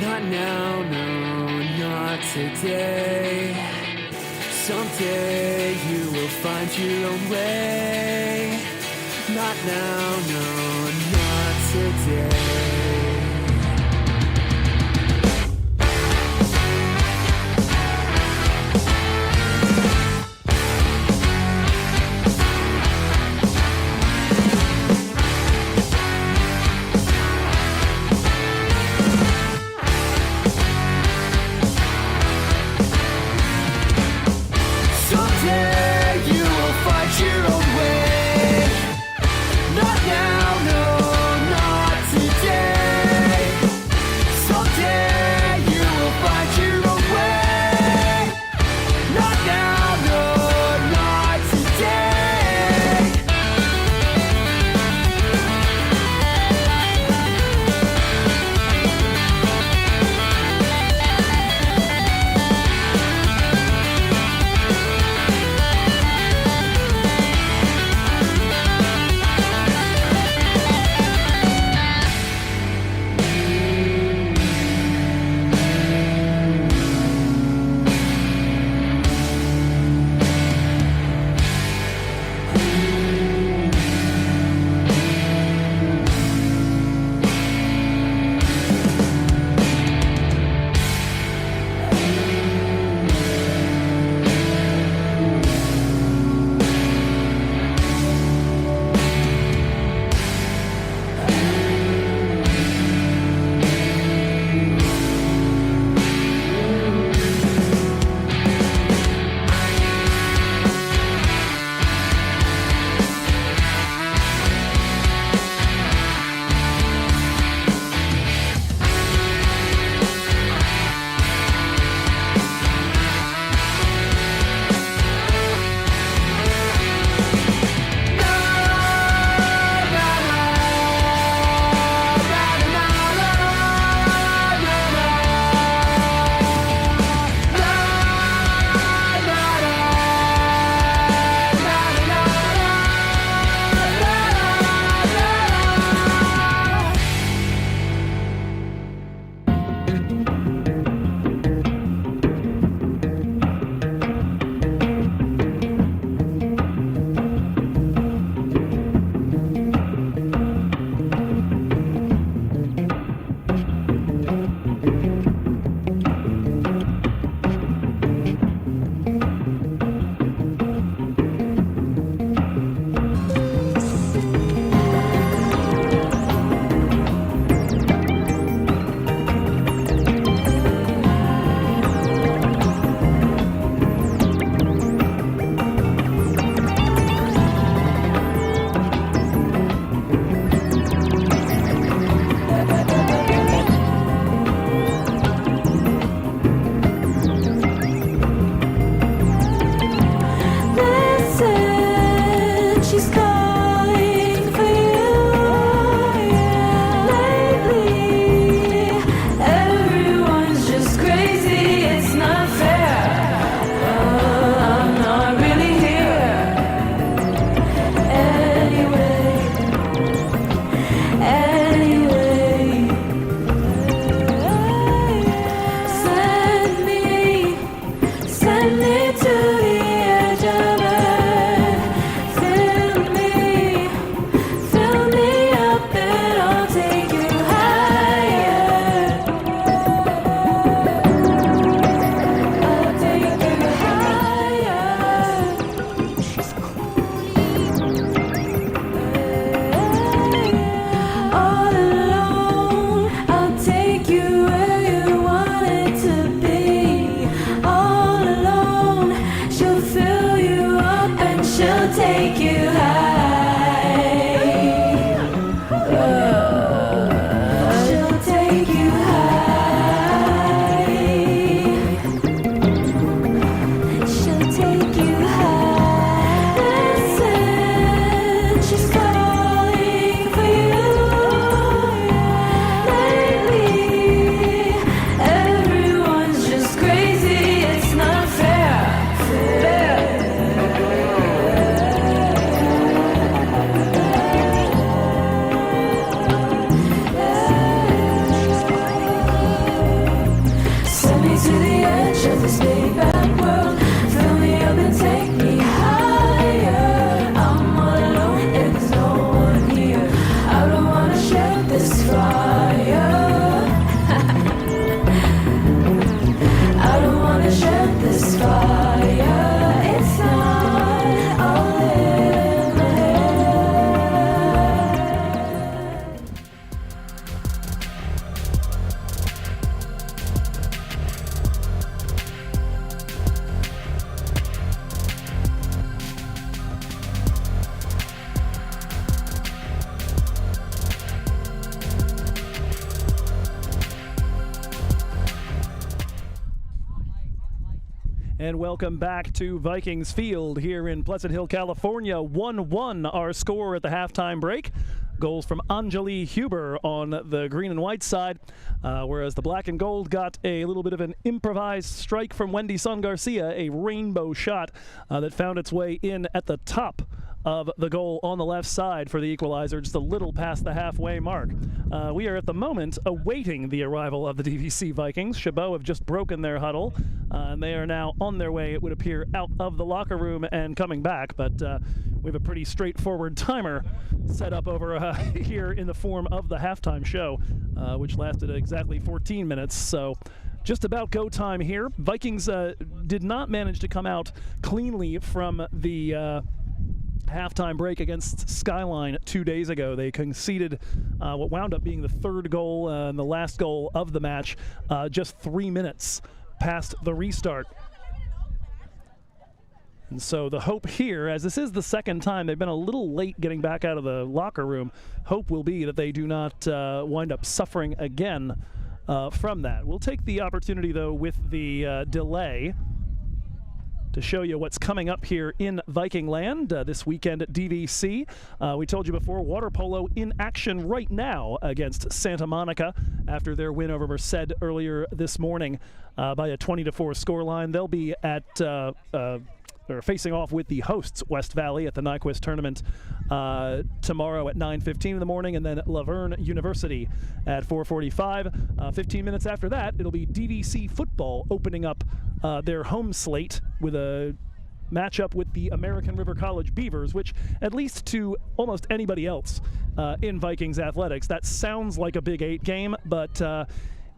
Not now, no, not today. Someday you will find your own way. Not now, no, not today. And welcome back to Vikings Field here in Pleasant Hill, California. 1-1 our score at the halftime break. Goals from Anjali Huber on the green and white side, whereas the black and gold got a little bit of an improvised strike from Wendy Sun Garcia, a rainbow shot that found its way in at the top of the goal on the left side for the equalizer, just a little past the halfway mark. We are at the moment awaiting the arrival of the DVC Vikings. Chabot have just broken their huddle, and they are now on their way, it would appear, out of the locker room and coming back. But we have a pretty straightforward timer set up over here in the form of the halftime show, which lasted exactly 14 minutes. So just about go time here. Vikings did not manage to come out cleanly from the halftime break against Skyline 2 days ago. They conceded what wound up being the third goal and the last goal of the match just 3 minutes past the restart. And so the hope here, as this is the second time they've been a little late getting back out of the locker room, hope will be that they do not wind up suffering again from that. We'll take the opportunity, though, with the delay to show you what's coming up here in Viking land this weekend at DVC. We told you before, water polo in action right now against Santa Monica after their win over Merced earlier this morning by a 20-4 scoreline. They'll be at or facing off with the hosts, West Valley, at the Nyquist tournament tomorrow at 9:15 in the morning, and then Laverne University at 4:45. 15 minutes after that, it'll be DVC football opening up their home slate with a matchup with the American River College Beavers, which, at least to almost anybody else in Vikings athletics, that sounds like a Big 8 game, but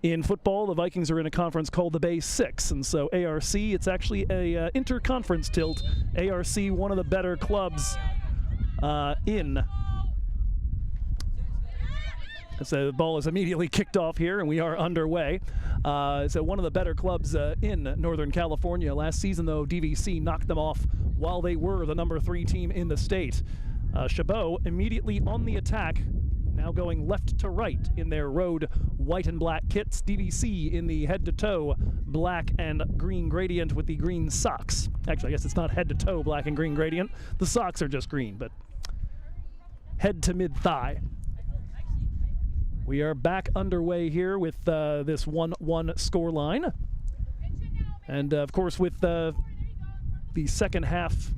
in football, the Vikings are in a conference called the Bay 6, and so ARC, it's actually a inter-conference tilt. ARC, one of the better clubs in. So the ball is immediately kicked off here, and we are underway. So one of the better clubs in Northern California. Last season, though, DVC knocked them off while they were the number 3 team in the state. Chabot immediately on the attack, now going left to right in their road white and black kits. DVC in the head-to-toe black and green gradient with the green socks. Actually, I guess it's not head-to-toe black and green gradient. The socks are just green, but head to mid-thigh. We are back underway here with this 1-1 scoreline. And, of course, with the second half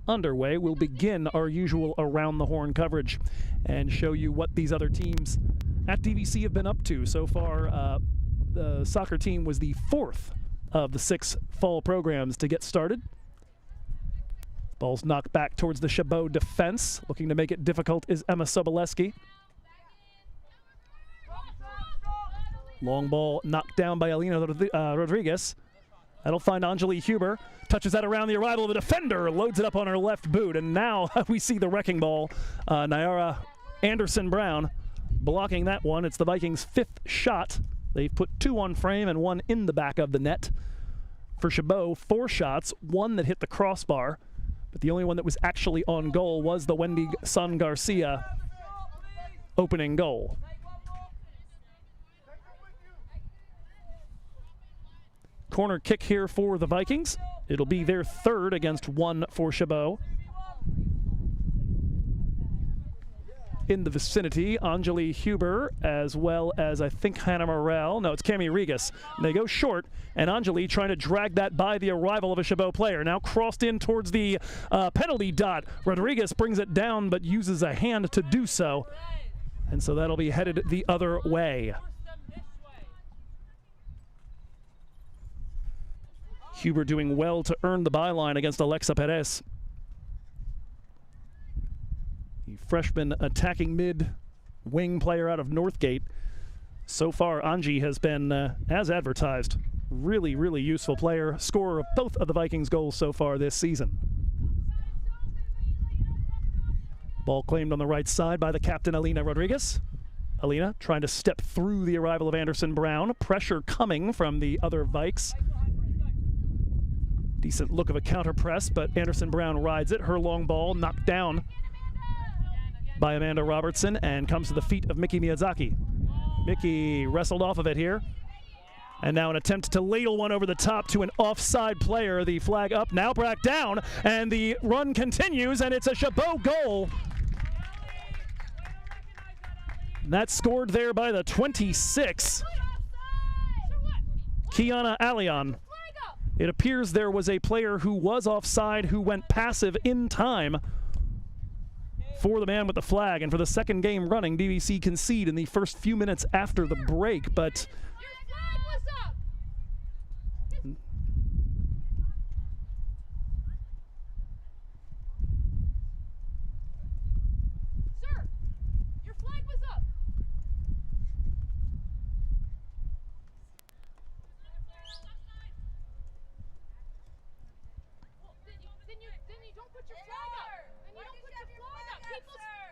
underway, we'll begin our usual around the horn coverage and show you what these other teams at DVC have been up to. So far, the soccer team was the 4th of the 6 fall programs to get started. Ball's knocked back towards the Chabot defense. Looking to make it difficult is Emma Soboleski. Long ball knocked down by Alina Rodriguez. That'll find Anjali Huber. Touches that around the arrival of a defender, loads it up on her left boot, and now we see the wrecking ball. Nyara Anderson-Brown blocking that one. It's the Vikings' 5th shot. They've put 2 on frame and 1 in the back of the net. For Chabot, 4 shots, 1 that hit the crossbar, but the only one that was actually on goal was the Wendy Sun Garcia opening goal. Corner kick here for the Vikings. It'll be their 3rd against 1 for Chabot. In the vicinity, Anjali Huber, as well as I think Hannah Morel. No, it's Cami Regas. And they go short, and Anjali trying to drag that by the arrival of a Chabot player. Now crossed in towards the penalty dot. Rodriguez brings it down, but uses a hand to do so. And so that'll be headed the other way. Huber doing well to earn the byline against Alexa Perez. The freshman attacking mid wing player out of Northgate. So far, Anji has been, as advertised, really, really useful player. Scorer of both of the Vikings' goals so far this season. Ball claimed on the right side by the captain, Alina Rodriguez. Alina trying to step through the arrival of Anderson-Brown. Pressure coming from the other Vikes. Decent look of a counter press, but Anderson-Brown rides it. Her long ball knocked down by Amanda Robertson and comes to the feet of Miki Miyazaki. Miki wrestled off of it here. And now an attempt to ladle one over the top to an offside player. The flag up, now back down, and the run continues, and it's a Chabot goal. That's scored there by the 26, Kiana Alion. It appears there was a player who was offside who went passive in time for the man with the flag. And for the second game running, DVC concede in the first few minutes after the break, but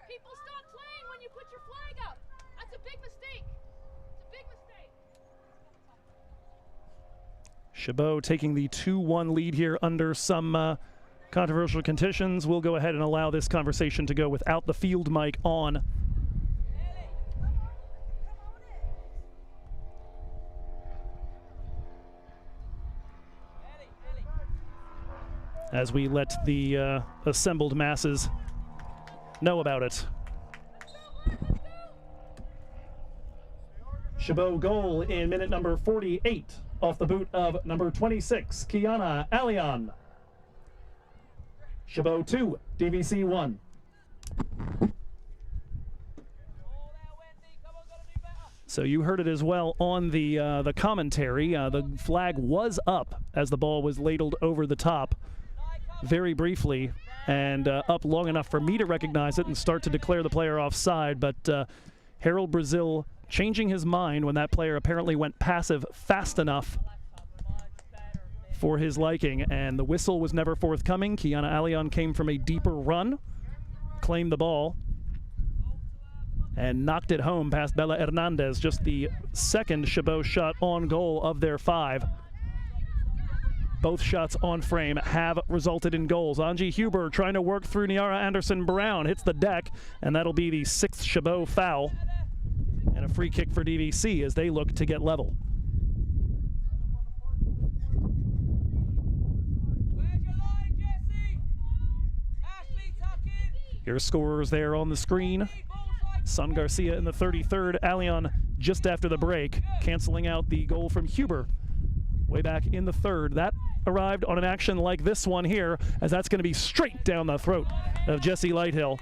people stop playing when you put your flag up. That's a big mistake. It's a big mistake. Chabot taking the 2-1 lead here under some controversial conditions. We'll go ahead and allow this conversation to go without the field mic on. As we let the assembled masses know about it. Chabot goal in minute number 48 off the boot of number 26, Kiana Alion. Chabot 2, DVC 1. So you heard it as well on the commentary. The flag was up as the ball was ladled over the top very briefly, and up long enough for me to recognize it and start to declare the player offside. But Harold Brazil changing his mind when that player apparently went passive fast enough for his liking, and the whistle was never forthcoming. Kiana Alion came from a deeper run, claimed the ball, and knocked it home past Bella Hernandez, just the second Chabot shot on goal of their 5. Both shots on frame have resulted in goals. Angie Huber trying to work through Niara Anderson-Brown, hits the deck, and that'll be the 6th Chabot foul. And a free kick for DVC as they look to get level. Your scorers there on the screen. Sun Garcia in the 33rd, Alion just after the break, canceling out the goal from Huber way back in the 3rd. That arrived on an action like this one here, as that's going to be straight down the throat of Jesse Lighthill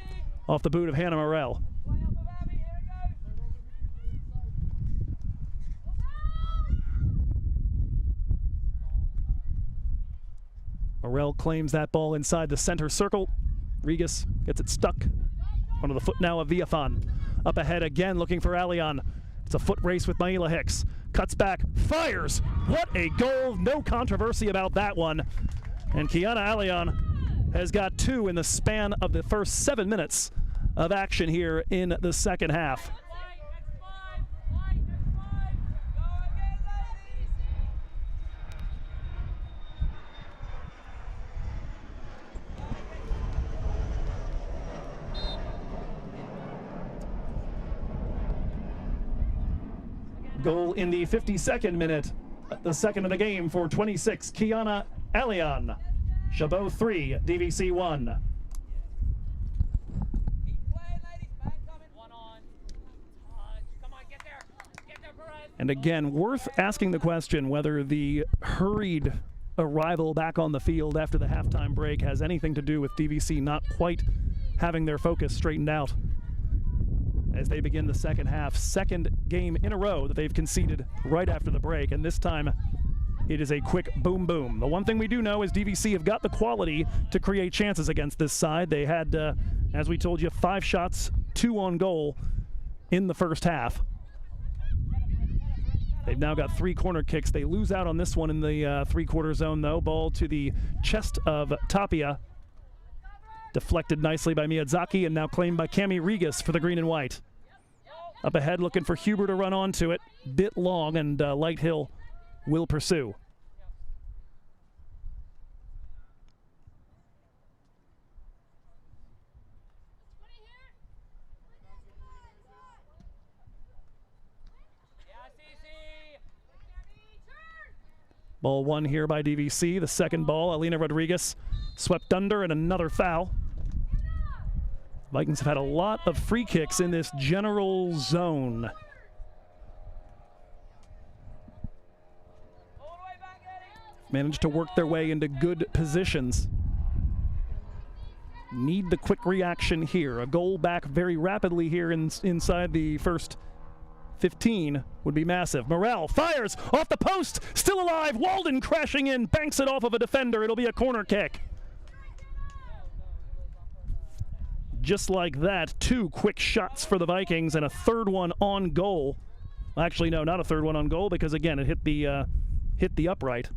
off the boot of Hannah Morell. Morell claims that ball inside the center circle. Regas gets it stuck. Under the foot now of Viafan. Up ahead again, looking for Alion. It's a foot race with Maila Hicks. Cuts back, fires. What a goal. No controversy about that one. And Kiana Alion has got 2 in the span of the first 7 minutes of action here in the second half. Goal in the 52nd minute, the second of the game for 26, Kiana Alion. Chabot 3, DVC 1. And again, worth asking the question whether the hurried arrival back on the field after the halftime break has anything to do with DVC not quite having their focus straightened out as they begin the second half. Second game in a row that they've conceded right after the break, and this time it is a quick boom boom. The one thing we do know is DVC have got the quality to create chances against this side. They had, as we told you, 5 shots, 2 on goal in the first half. They've now got 3 corner kicks. They lose out on this one in the 3-quarter zone, though. Ball to the chest of Tapia. Deflected nicely by Miyazaki, and now claimed by Cami Regas for the green and white. Up ahead, looking for Huber to run onto it. Bit long, and Lighthill will pursue. Ball won here by DVC. The second ball, Alina Rodriguez swept under, and another foul. Vikings have had a lot of free kicks in this general zone. Managed to work their way into good positions. Need the quick reaction here. A goal back very rapidly here inside the first 15 would be massive. Morel fires off the post, still alive. Walden crashing in, banks it off of a defender. It'll be a corner kick. Just like that, 2 quick shots for the Vikings and a third one on goal. Actually, no, not a third one on goal because, again, it hit the upright.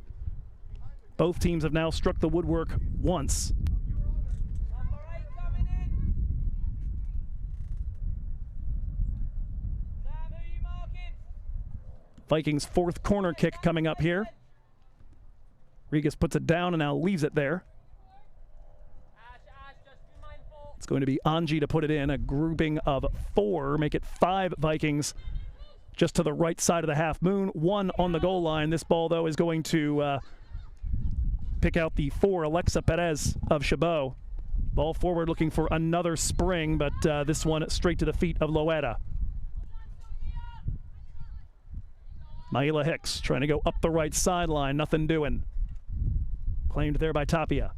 Both teams have now struck the woodwork once. Vikings' 4th corner kick coming up here. Rodriguez puts it down and now leaves it there. It's going to be Anji to put it in, a grouping of 4, make it 5 Vikings just to the right side of the half moon, 1 on the goal line. This ball, though, is going to pick out the 4, Alexa Perez of Chabot. Ball forward looking for another spring, but this one straight to the feet of Loera. Maila Hicks trying to go up the right sideline, nothing doing. Claimed there by Tapia.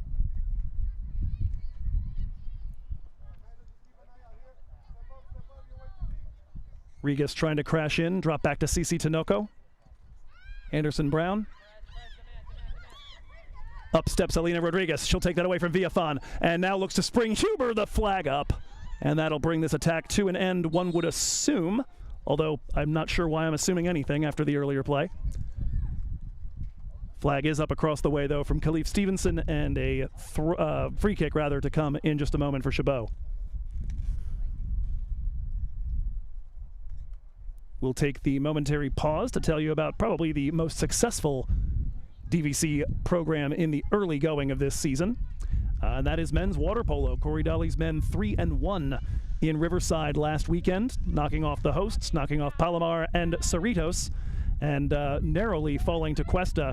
Rigas trying to crash in, drop back to Cici Tinoco. Anderson Brown. Up steps Alina Rodriguez. She'll take that away from Villafan. And now looks to spring Huber the flag up. And that'll bring this attack to an end, one would assume. Although I'm not sure why I'm assuming anything after the earlier play. Flag is up across the way, though, from Khalif Stevenson, and a free kick, rather, to come in just a moment for Chabot. We'll take the momentary pause to tell you about probably the most successful DVC program in the early going of this season. And that is men's water polo. Corey Dolly's men 3-1 in Riverside last weekend, knocking off the hosts, knocking off Palomar and Cerritos, and narrowly falling to Cuesta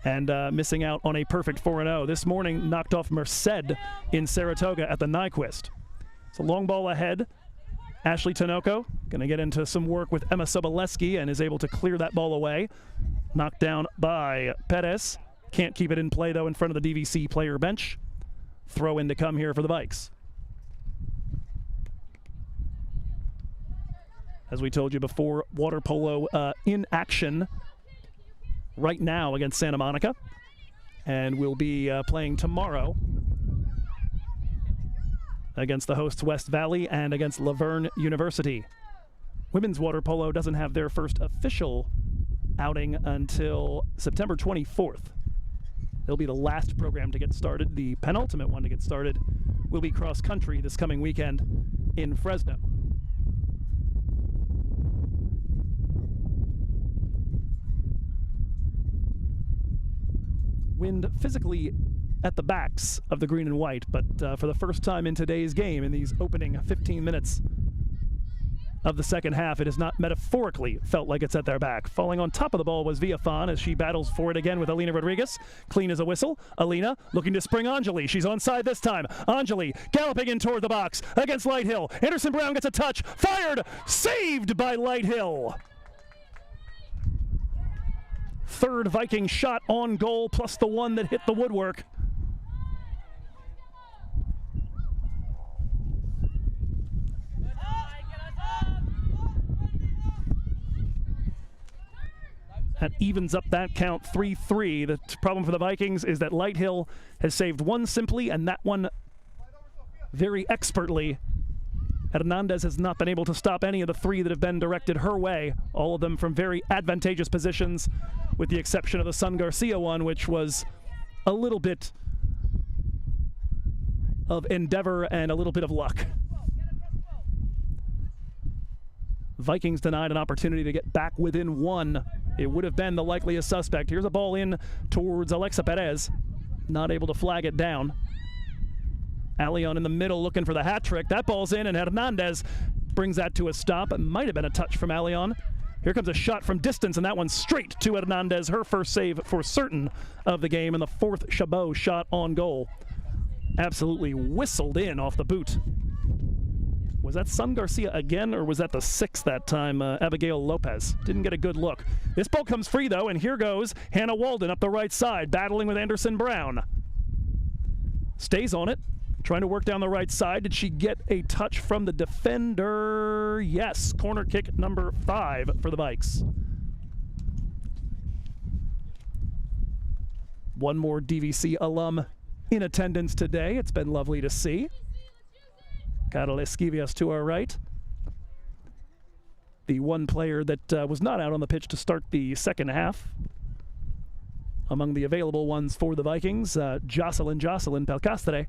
and missing out on a perfect 4-0. This morning, knocked off Merced in Saratoga at the Nyquist. It's a long ball ahead. Ashley Tinoco going to get into some work with Emma Soboleski and is able to clear that ball away. Knocked down by Perez. Can't keep it in play, though, in front of the DVC player bench. Throw in to come here for the Vikes. As we told you before, water polo in action right now against Santa Monica. And we'll be playing tomorrow against the hosts West Valley and against Laverne University. Women's water polo doesn't have their first official outing until September 24th. It'll be the last program to get started. The penultimate one to get started will be cross country this coming weekend in Fresno. Wind physically at the backs of the green and white, but for the first time in today's game, in these opening 15 minutes of the second half, it has not metaphorically felt like it's at their back. Falling on top of the ball was Villafan as she battles for it again with Alina Rodriguez. Clean as a whistle. Alina looking to spring Anjali. She's onside this time. Anjali galloping in toward the box against Lighthill. Anderson Brown gets a touch. Fired! Saved by Lighthill. Third Viking shot on goal, plus the one that hit the woodwork. That evens up that count 3-3. The problem for the Vikings is that Lighthill has saved one simply, and that one very expertly. Hernandez has not been able to stop any of the 3 that have been directed her way, all of them from very advantageous positions, with the exception of the Sun Garcia one, which was a little bit of endeavor and a little bit of luck. Vikings denied an opportunity to get back within 1. It would have been the likeliest suspect. Here's a ball in towards Alexa Perez. Not able to flag it down. Allion in the middle looking for the hat trick. That ball's in, and Hernandez brings that to a stop. It might have been a touch from Allion. Here comes a shot from distance, and that one's straight to Hernandez, her first save for certain of the game, and the fourth Chabot shot on goal. Absolutely whistled in off the boot. Was that Sun Garcia again, or was that the sixth that time, Abigail Lopez? Didn't get a good look. This ball comes free, though, and here goes Hannah Walden up the right side, battling with Anderson Brown. Stays on it, trying to work down the right side. Did she get a touch from the defender? Yes, corner kick number 5 for the Vikes. One more DVC alum in attendance today. It's been lovely to see. Carol Esquivias to our right. The one player that was not out on the pitch to start the second half. Among the available ones for the Vikings, Jocelyn Pelcastre.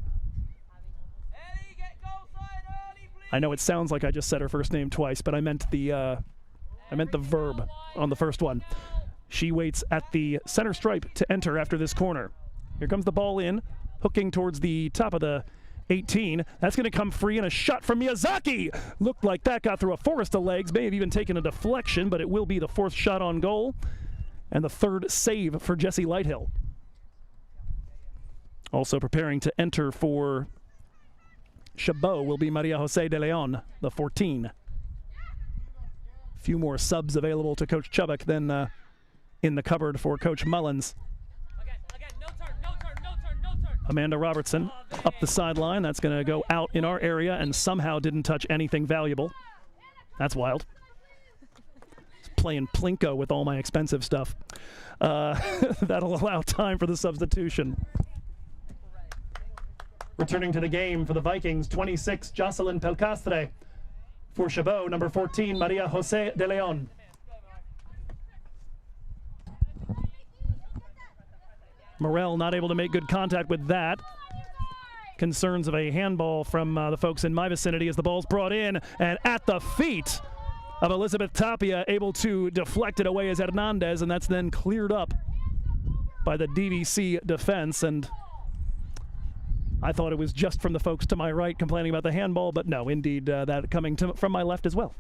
I know it sounds like I just said her first name twice, but I meant the verb on the first one. She waits at the center stripe to enter after this corner. Here comes the ball in, hooking towards the top of the 18. That's going to come free, and a shot from Miyazaki. Looked like that got through a forest of legs, may have even taken a deflection, but it will be the fourth shot on goal and the third save for Jessie Lighthill. Also preparing to enter for Chabot will be Maria Jose de Leon, the 14. A few more subs available to Coach Chubbuck than in the cupboard for Coach Mullins. Amanda Robertson up the sideline. That's going to go out in our area and somehow didn't touch anything valuable. That's wild. Playing Plinko with all my expensive stuff. That'll allow time for the substitution. Returning to the game for the Vikings, 26, Jocelyn Pelcastre. For Chabot, number 14, Maria Jose de Leon. Morel not able to make good contact with that. Concerns of a handball from the folks in my vicinity as the ball's brought in, and at the feet of Elizabeth Tapia, able to deflect it away as Hernandez, and that's then cleared up by the DVC defense. And I thought it was just from the folks to my right complaining about the handball, but no, indeed, that coming from my left as well.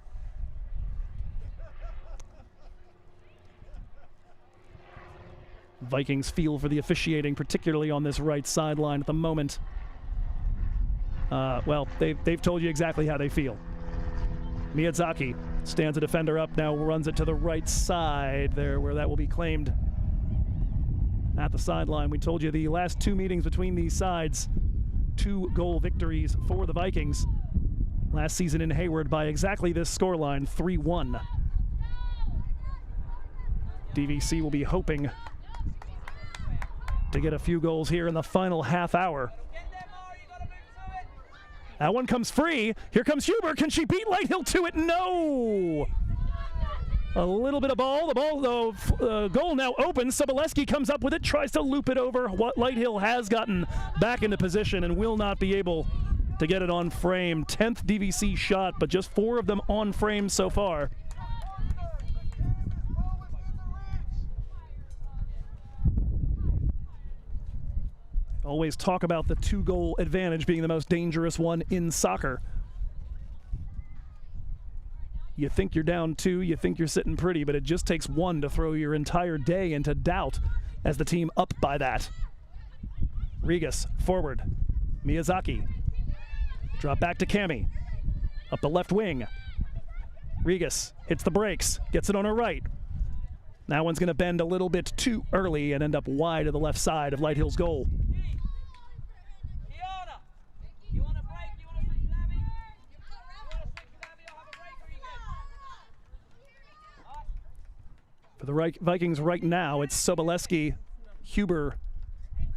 Vikings feel for the officiating, particularly on this right sideline at the moment. Well, they've told you exactly how they feel. Miyazaki stands a defender up, now runs it to the right side there where that will be claimed at the sideline. We told you the last 2 meetings between these sides, 2-goal victories for the Vikings last season in Hayward by exactly this scoreline, 3-1. DVC will be hoping to get a few goals here in the final half hour. That one comes free. Here comes Huber. Can she beat Lighthill to it? No! A little bit of ball. The ball, goal now open. Soboleski comes up with it, tries to loop it over. What Lighthill has gotten back into position and will not be able to get it on frame. 10th DVC shot, but just 4 of them on frame so far. Always talk about the 2-goal advantage being the most dangerous one in soccer. You think you're down 2, you think you're sitting pretty, but it just takes 1 to throw your entire day into doubt as the team up by that. Rigas forward. Miyazaki. Drop back to Cami. Up the left wing. Rigas hits the brakes, gets it on her right. That one's going to bend a little bit too early and end up wide of the left side of Lighthill's goal. For the Vikings right now, it's Soboleski, Huber,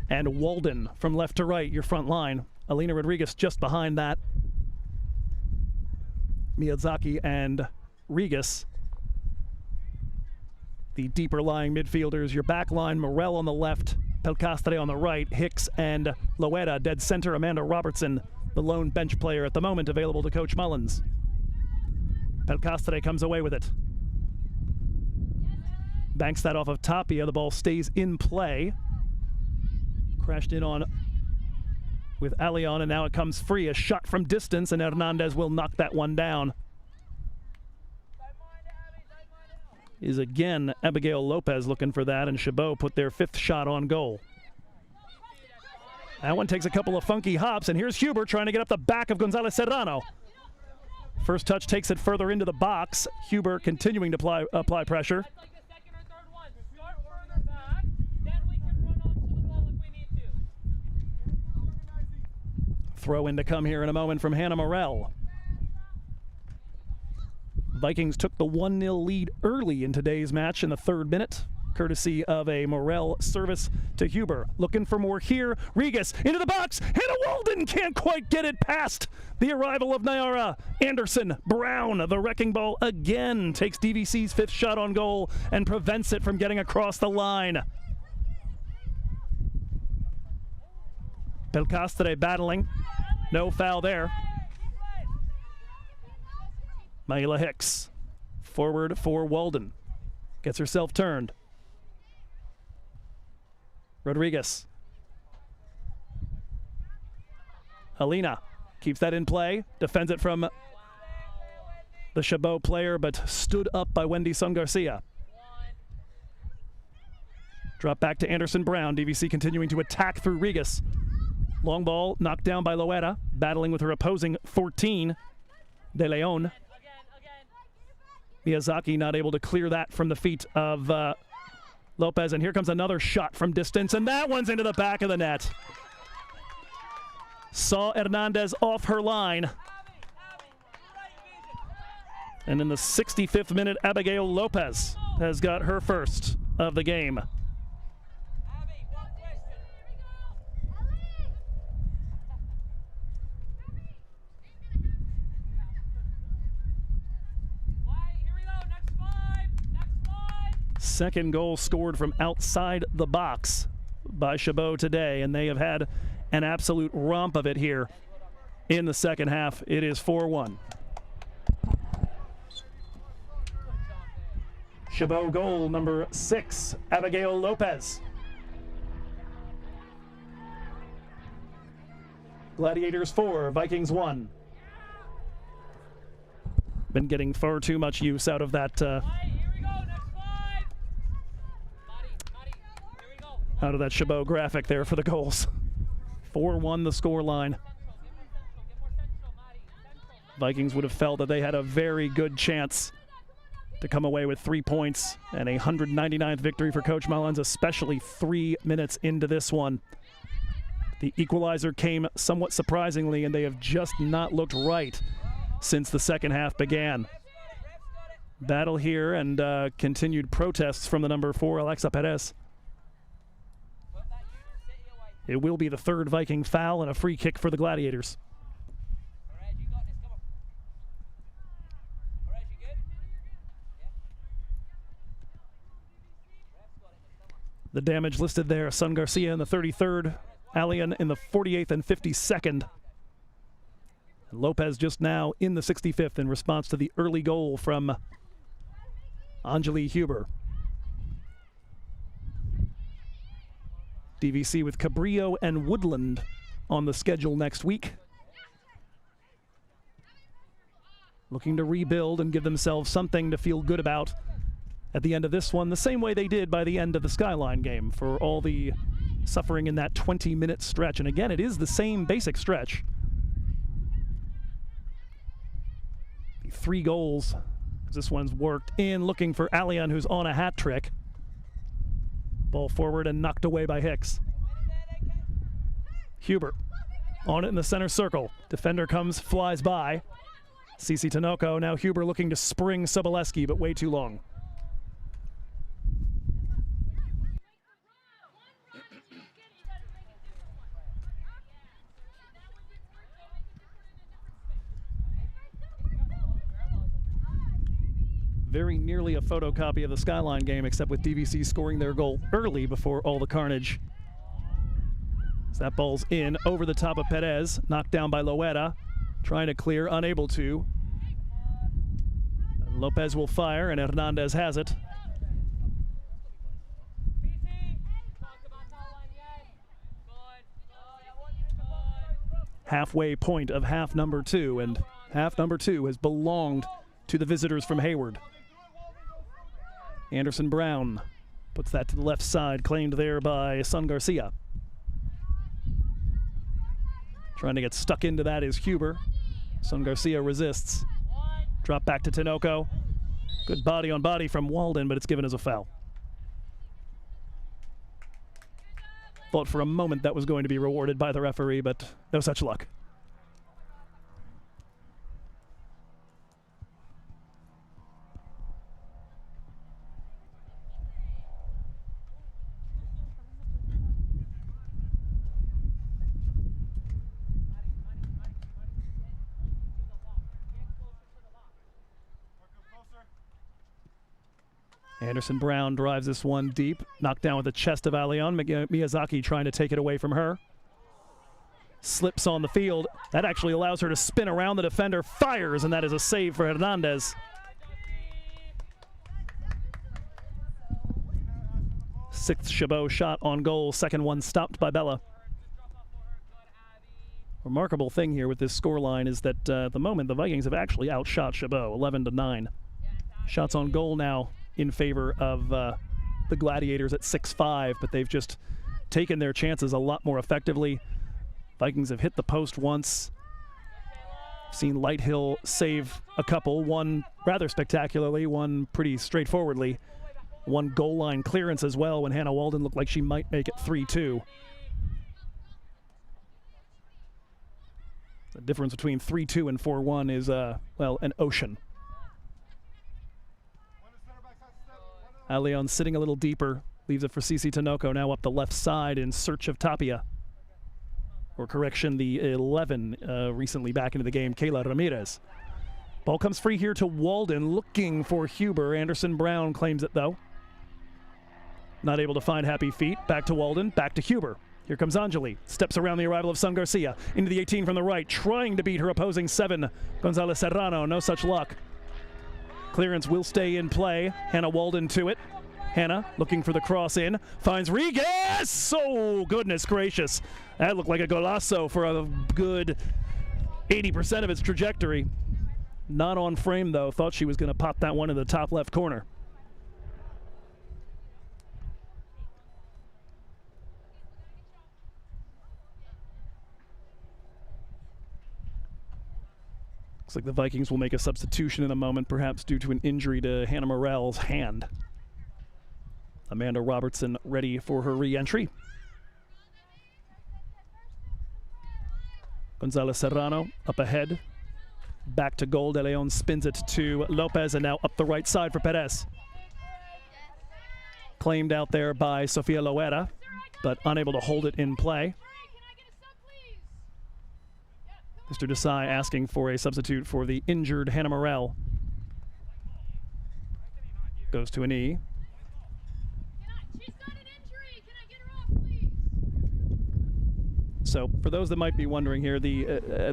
and Walden from left to right, your front line. Alina Rodriguez just behind that. Miyazaki and Rigas, the deeper lying midfielders. Your back line, Morel on the left, Pelcastre on the right, Hicks and Loera dead center. Amanda Robertson, the lone bench player at the moment, available to Coach Mullins. Pelcastre comes away with it. Banks that off of Tapia. The ball stays in play. Crashed in on with Alion, and now it comes free. A shot from distance, and Hernandez will knock that one down. is again Abigail Lopez looking for that, and Chabot put their 5th shot on goal. That one takes a couple of funky hops, and here's Huber trying to get up the back of Gonzalez Serrano. First touch takes it further into the box. Huber continuing to apply pressure. Throw in to come here in a moment from Hannah Morell. Vikings took the 1-0 lead early in today's match in the 3rd minute, courtesy of a Morell service to Huber. Looking for more here. Regis into the box. Hannah Walden can't quite get it past the arrival of Nyara Anderson. Brown, the wrecking ball again, takes DVC's 5th shot on goal and prevents it from getting across the line. Belcastre battling. No foul there. Maila Hicks forward for Walden. Gets herself turned. Rodriguez. Alina keeps that in play. Defends it from the Chabot player, but stood up by Wendy Sun Garcia. Drop back to Anderson Brown. DVC continuing to attack through Regis. Long ball knocked down by Loera, battling with her opposing 14, De Leon. Miyazaki not able to clear that from the feet of Lopez, and here comes another shot from distance, and that one's into the back of the net. Saw Hernandez off her line. And in the 65th minute, Abigail Lopez has got her first of the game. Second goal scored from outside the box by Chabot today, and they have had an absolute romp of it here in the second half. It is 4-1. Chabot goal number 6, Abigail Lopez. Gladiators 4, Vikings 1. Been getting far too much use out of that Chabot graphic there for the goals. 4-1 the score line. Vikings would have felt that they had a very good chance to come away with 3 points and a 199th victory for Coach Mullins, especially 3 minutes into this one. The equalizer came somewhat surprisingly, and they have just not looked right since the second half began. Battle here and continued protests from the number 4, Alexa Perez. It will be the 3rd Viking foul and a free kick for the Gladiators. The damage listed there, Sun Garcia in the 33rd, Allian in the 48th and 52nd. And Lopez just now in the 65th in response to the early goal from Anjali Huber. DVC with Cabrillo and Woodland on the schedule next week. Looking to rebuild and give themselves something to feel good about at the end of this one, the same way they did by the end of the Skyline game for all the suffering in that 20-minute stretch. And again, it is the same basic stretch. The 3 goals. This one's worked in, looking for Allian, who's on a hat trick. Ball forward and knocked away by Hicks. Huber on it in the center circle. Defender comes, flies by. Cici Tinoco, now Huber looking to spring Soboleski, but way too long. Very nearly a photocopy of the Skyline game, except with DVC scoring their goal early before all the carnage. As that ball's in over the top of Perez, knocked down by Loera, trying to clear, unable to. And Lopez will fire, and Hernandez has it. Halfway point of half number 2, and half number 2 has belonged to the visitors from Hayward. Anderson Brown puts that to the left side, claimed there by Sun Garcia. Trying to get stuck into that is Huber. Sun Garcia resists. Drop back to Tinoco. Good body on body from Walden, but it's given as a foul. Thought for a moment that was going to be rewarded by the referee, but no such luck. Anderson Brown drives this one deep, knocked down with the chest of Alion. Miyazaki trying to take it away from her. Slips on the field. That actually allows her to spin around the defender, fires, and that is a save for Hernandez. Sixth Chabot shot on goal, second one stopped by Bella. Remarkable thing here with this scoreline is that at the moment the Vikings have actually outshot Chabot 11-9. Shots on goal now in favor of the Gladiators at 6-5, but they've just taken their chances a lot more effectively. Vikings have hit the post once. Seen Lighthill save a couple, one rather spectacularly, one pretty straightforwardly. One goal line clearance as well when Hannah Walden looked like she might make it 3-2. The difference between 3-2 and 4-1 is, well, an ocean. Alion sitting a little deeper, leaves it for Cici Tinoco, now up the left side in search of Tapia. Or correction, the 11 recently back into the game, Kayla Ramirez. Ball comes free here to Walden, looking for Huber. Anderson Brown claims it though. Not able to find happy feet. Back to Walden, back to Huber. Here comes Anjali, steps around the arrival of Sun Garcia, into the 18 from the right, trying to beat her opposing 7, Gonzalez Serrano, no such luck. Clearance will stay in play. Hannah Walden to it. Hannah looking for the cross in. Finds Regas! Oh, goodness gracious. That looked like a golazo for a good 80% of its trajectory. Not on frame, though. Thought she was going to pop that one in the top left corner. Looks like the Vikings will make a substitution in a moment, perhaps due to an injury to Hannah Morell's hand. Amanda Robertson ready for her re-entry. Gonzalez Serrano up ahead. Back to goal. De Leon spins it to Lopez, and now up the right side for Perez. Claimed out there by Sofia Loera, but unable to hold it in play. Mr. Desai asking for a substitute for the injured Hannah Morell. Goes to a knee. She's got an injury. Can I get her off, please? So, for those that might be wondering here, at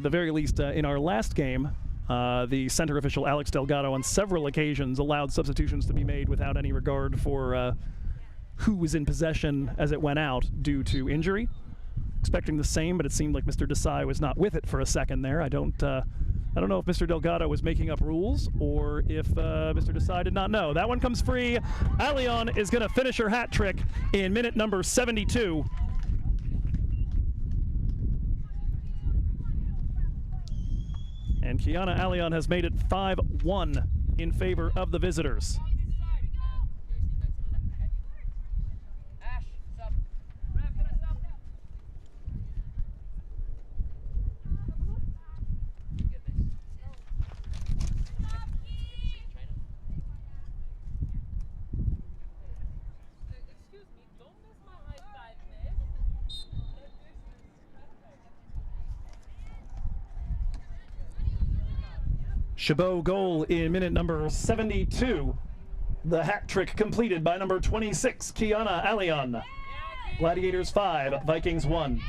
the very least, in our last game, the center official Alex Delgado on several occasions allowed substitutions to be made without any regard for who was in possession as it went out due to injury. Expecting the same, but it seemed like Mr. Desai was not with it for a second there. I don't know if Mr. Delgado was making up rules or if Mr. Desai did not know. That one comes free. Alion is going to finish her hat trick in minute number 72. And Kiana Alion has made it 5-1 in favor of the visitors. Chabot goal in minute number 72. The hat trick completed by number 26, Kiana Alion. Gladiators 5, Vikings 1.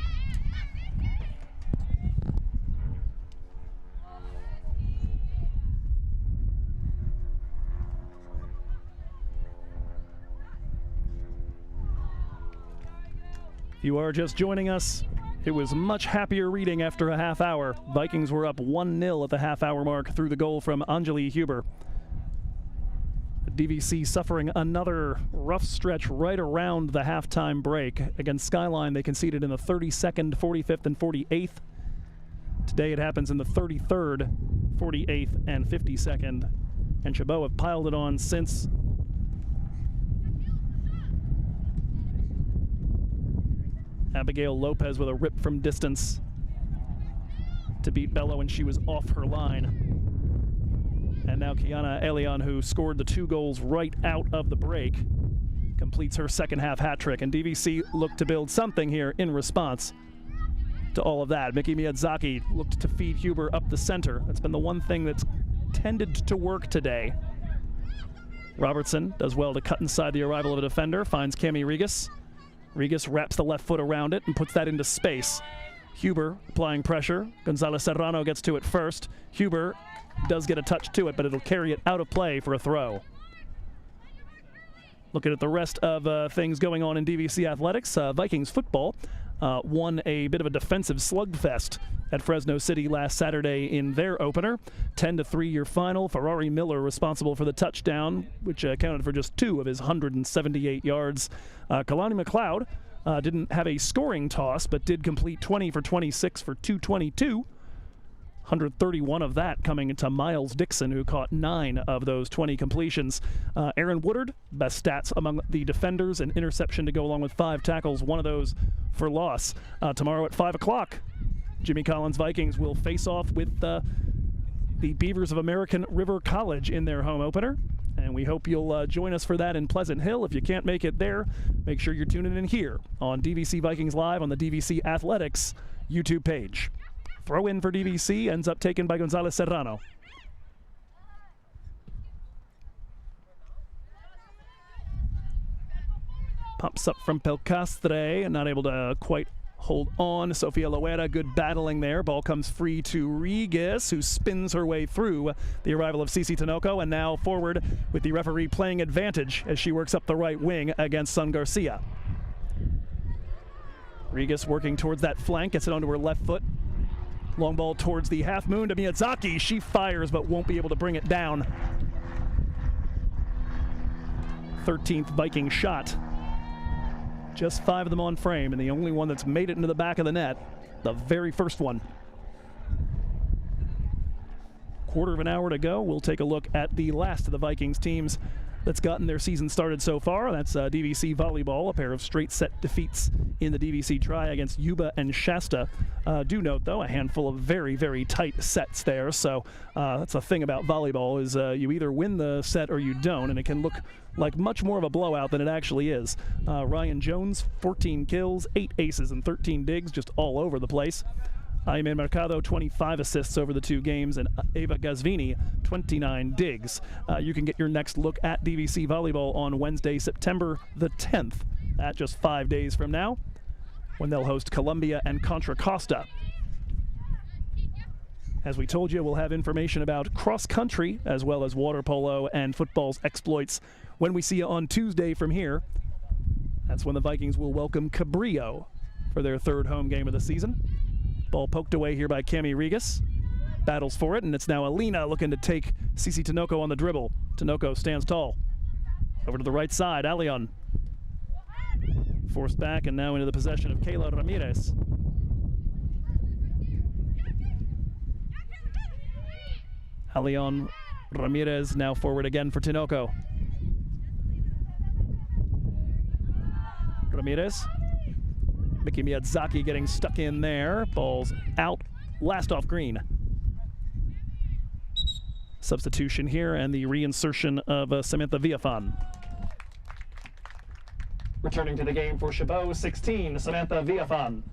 If you are just joining us, it was much happier reading after a half hour. Vikings were up 1-0 at the half-hour mark through the goal from Anjali Huber. DVC suffering another rough stretch right around the halftime break. Against Skyline, they conceded in the 32nd, 45th, and 48th. Today it happens in the 33rd, 48th, and 52nd. And Chabot have piled it on since. Abigail Lopez with a rip from distance to beat Bello, and she was off her line. And now Kiana Elion, who scored the 2 goals right out of the break, completes her second half hat trick. And DVC looked to build something here in response to all of that. Miki Miyazaki looked to feed Huber up the center. That's been the one thing that's tended to work today. Robertson does well to cut inside the arrival of a defender, finds Cami Regas. Regas wraps the left foot around it and puts that into space. Huber applying pressure. Gonzalez Serrano gets to it first. Huber does get a touch to it, but it'll carry it out of play for a throw. Looking at the rest of things going on in DVC athletics, Vikings football won a bit of a defensive slugfest at Fresno City last Saturday in their opener. 10-3 your final. Ferrari Miller responsible for the touchdown, which accounted for just 2 of his 178 yards. Kalani McLeod didn't have a scoring toss, but did complete 20 for 26 for 222. 131 of that coming to Miles Dixon, who caught 9 of those 20 completions. Aaron Woodard, best stats among the defenders, an interception to go along with 5 tackles, one of those for loss. Tomorrow at 5 o'clock, Jimmy Collins Vikings will face off with the Beavers of American River College in their home opener. And we hope you'll join us for that in Pleasant Hill. If you can't make it there, make sure you're tuning in here on DVC Vikings Live on the DVC Athletics YouTube page. Throw in for DVC ends up taken by Gonzalez Serrano. Pops up from Pelcastre, not able to quite hold on. Sofia Loera, good battling there. Ball comes free to Regas, who spins her way through the arrival of Cici Tinoco, and now forward with the referee playing advantage as she works up the right wing against Sun Garcia. Regas working towards that flank, gets it onto her left foot. Long ball towards the half moon to Miyazaki. She fires but won't be able to bring it down. 13th Viking shot. Just 5 of them on frame, and the only one that's made it into the back of the net, the very first one. Quarter of an hour to go. We'll take a look at the last of the Vikings teams that's gotten their season started so far. That's DVC volleyball, a pair of straight set defeats in the DVC try against Yuba and Shasta. Do note, though, a handful of very, very tight sets there. So that's the thing about volleyball is you either win the set or you don't, and it can look like much more of a blowout than it actually is. Ryan Jones, 14 kills, 8 aces, and 13 digs, just all over the place. Jaime Mercado, 25 assists over the 2 games, and Eva Gazvini, 29 digs. You can get your next look at DVC volleyball on Wednesday, September the 10th, at just 5 days from now, when they'll host Columbia and Contra Costa. As we told you, we'll have information about cross country as well as water polo and football's exploits when we see you on Tuesday from here. That's when the Vikings will welcome Cabrillo for their 3rd home game of the season. Ball poked away here by Cami Regas. Battles for it, and it's now Alina looking to take Cici Tinoco on the dribble. Tinoco stands tall. Over to the right side, Alion. Forced back and now into the possession of Kayla Ramirez. Alion Ramirez now forward again for Tinoco. Ramirez. Miki Miyazaki getting stuck in there. Ball's out, last off green. Substitution here and the reinsertion of Samantha Villafan. Returning to the game for Chabot, 16, Samantha Villafan.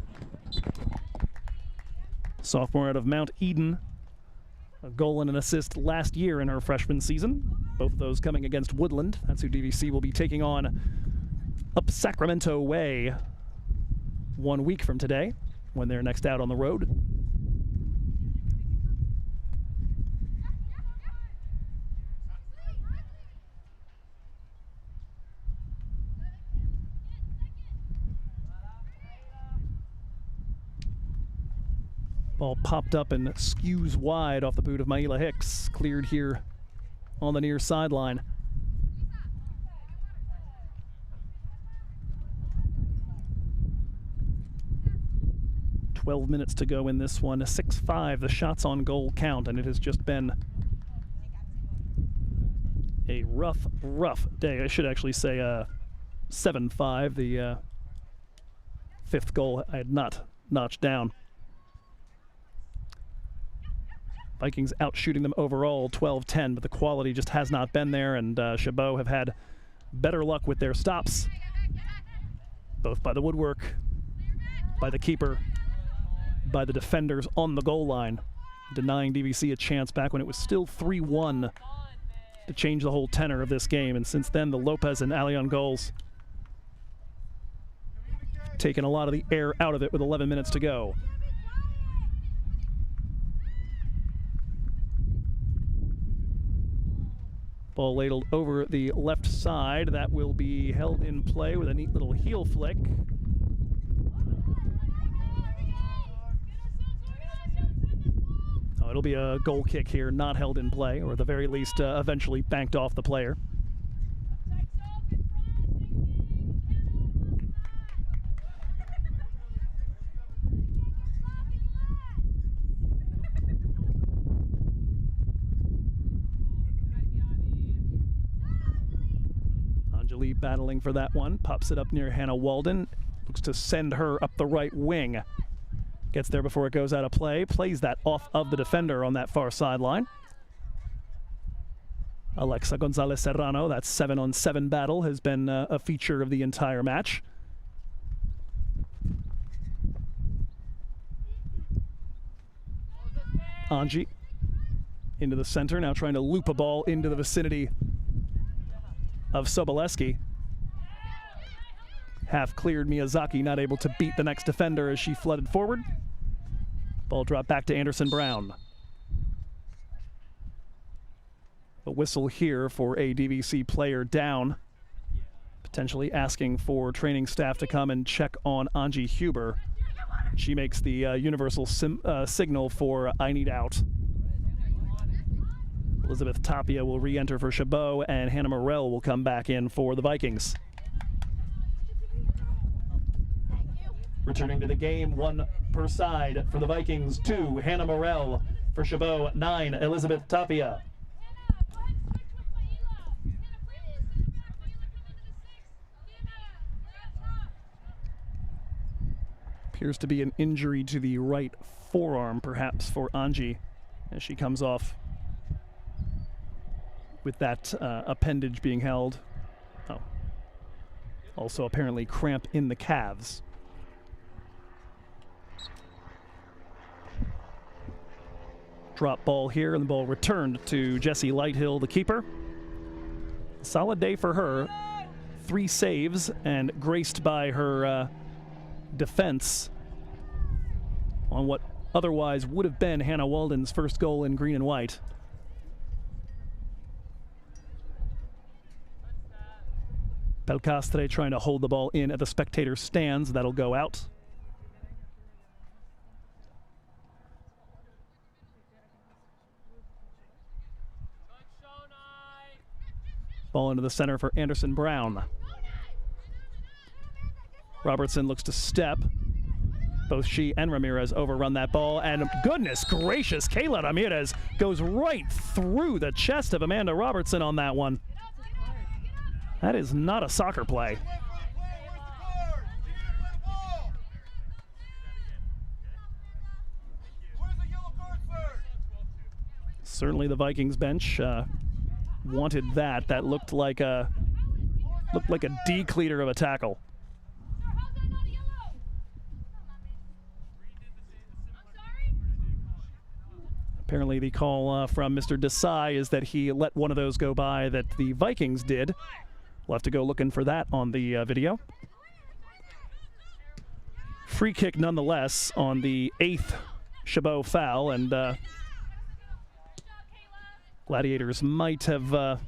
Sophomore out of Mount Eden. A goal and an assist last year in her freshman season. Both of those coming against Woodland. That's who DVC will be taking on up Sacramento way 1 week from today when they're next out on the road. Ball popped up and skews wide off the boot of Maila Hicks. Cleared here on the near sideline. 12 minutes to go in this one. 6-5, the shots on goal count, and it has just been a rough day. I should actually say 7-5, the fifth goal I had not notched down. Vikings outshooting them overall 12-10, but the quality just has not been there, and Chabot have had better luck with their stops, both by the woodwork, by the keeper, by the defenders on the goal line, denying DVC a chance back when it was still 3-1 to change the whole tenor of this game. And since then, the Lopez and Allion goals taken a lot of the air out of it with 11 minutes to go. Ball ladled over the left side. That will be held in play with a neat little heel flick. Oh, it'll be a goal kick here, not held in play, or at the very least eventually banked off the player. Anjali battling for that one, pops it up near Hannah Walden, looks to send her up the right wing. Gets there before it goes out of play, plays that off of the defender on that far sideline. Alexa Gonzalez Serrano, that 7-on-7 battle has been a feature of the entire match. Anji into the center, now trying to loop a ball into the vicinity of Soboleski. Half cleared Miyazaki, not able to beat the next defender as she flooded forward. Ball dropped back to Anderson Brown. A whistle here for a DVC player down, potentially asking for training staff to come and check on Anji Huber. She makes the universal signal for I need out. Elizabeth Tapia will re-enter for Chabot, and Hannah Morell will come back in for the Vikings. Returning to the game, 1 per side for the Vikings, 2 Hannah Morell, for Chabot 9 Elizabeth Tapia. Appears to be an injury to the right forearm, perhaps, for Anji, as she comes off with that appendage being held. Oh. Also apparently cramp in the calves. Drop ball here, and the ball returned to Jessie Lighthill, the keeper. Solid day for her. 3 saves, and graced by her defense on what otherwise would have been Hannah Walden's first goal in green and white. Belcastre trying to hold the ball in at the spectator stands. That'll go out. Ball into the center for Anderson Brown. Robertson looks to step. Both she and Ramirez overrun that ball, and goodness gracious, Kayla Ramirez goes right through the chest of Amanda Robertson on that one. That is not a soccer play. Certainly the Vikings bench wanted that. That looked like a decleater of a tackle. Apparently the call from Mr. Desai is that he let one of those go by that the Vikings did. We'll have to go looking for that on the video. Free kick nonetheless on the 8th Chabot foul, and Gladiators might have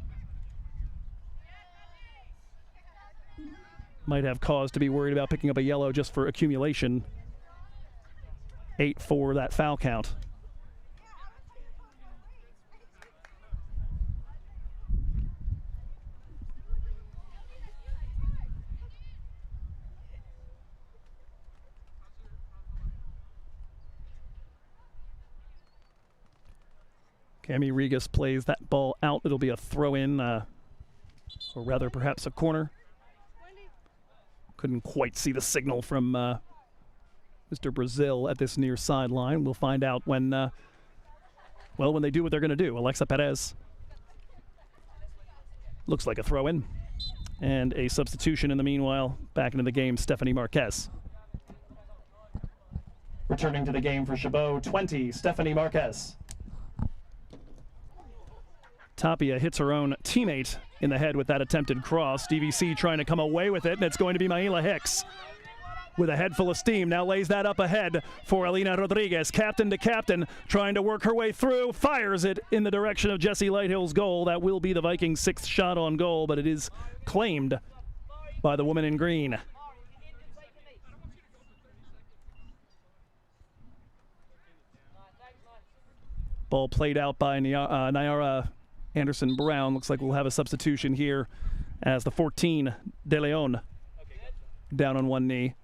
cause to be worried about picking up a yellow just for accumulation. 8 for that foul count. Cami Regas plays that ball out. It'll be a throw-in, or rather perhaps a corner. Couldn't quite see the signal from Mr. Brazil at this near sideline. We'll find out when, when they do what they're going to do. Alexa Perez. Looks like a throw-in. And a substitution in the meanwhile. Back into the game, Stephanie Marquez. Returning to the game for Chabot, 20, Stephanie Marquez. Tapia hits her own teammate in the head with that attempted cross. DVC trying to come away with it, and it's going to be Maila Hicks with a head full of steam. Now lays that up ahead for Alina Rodriguez. Captain to captain, trying to work her way through. Fires it in the direction of Jessie Lighthill's goal. That will be the Vikings' 6th shot on goal, but it is claimed by the woman in green. Ball played out by Nayara Anderson-Brown. Looks like we'll have a substitution here as the 14, De Leon, down on one knee.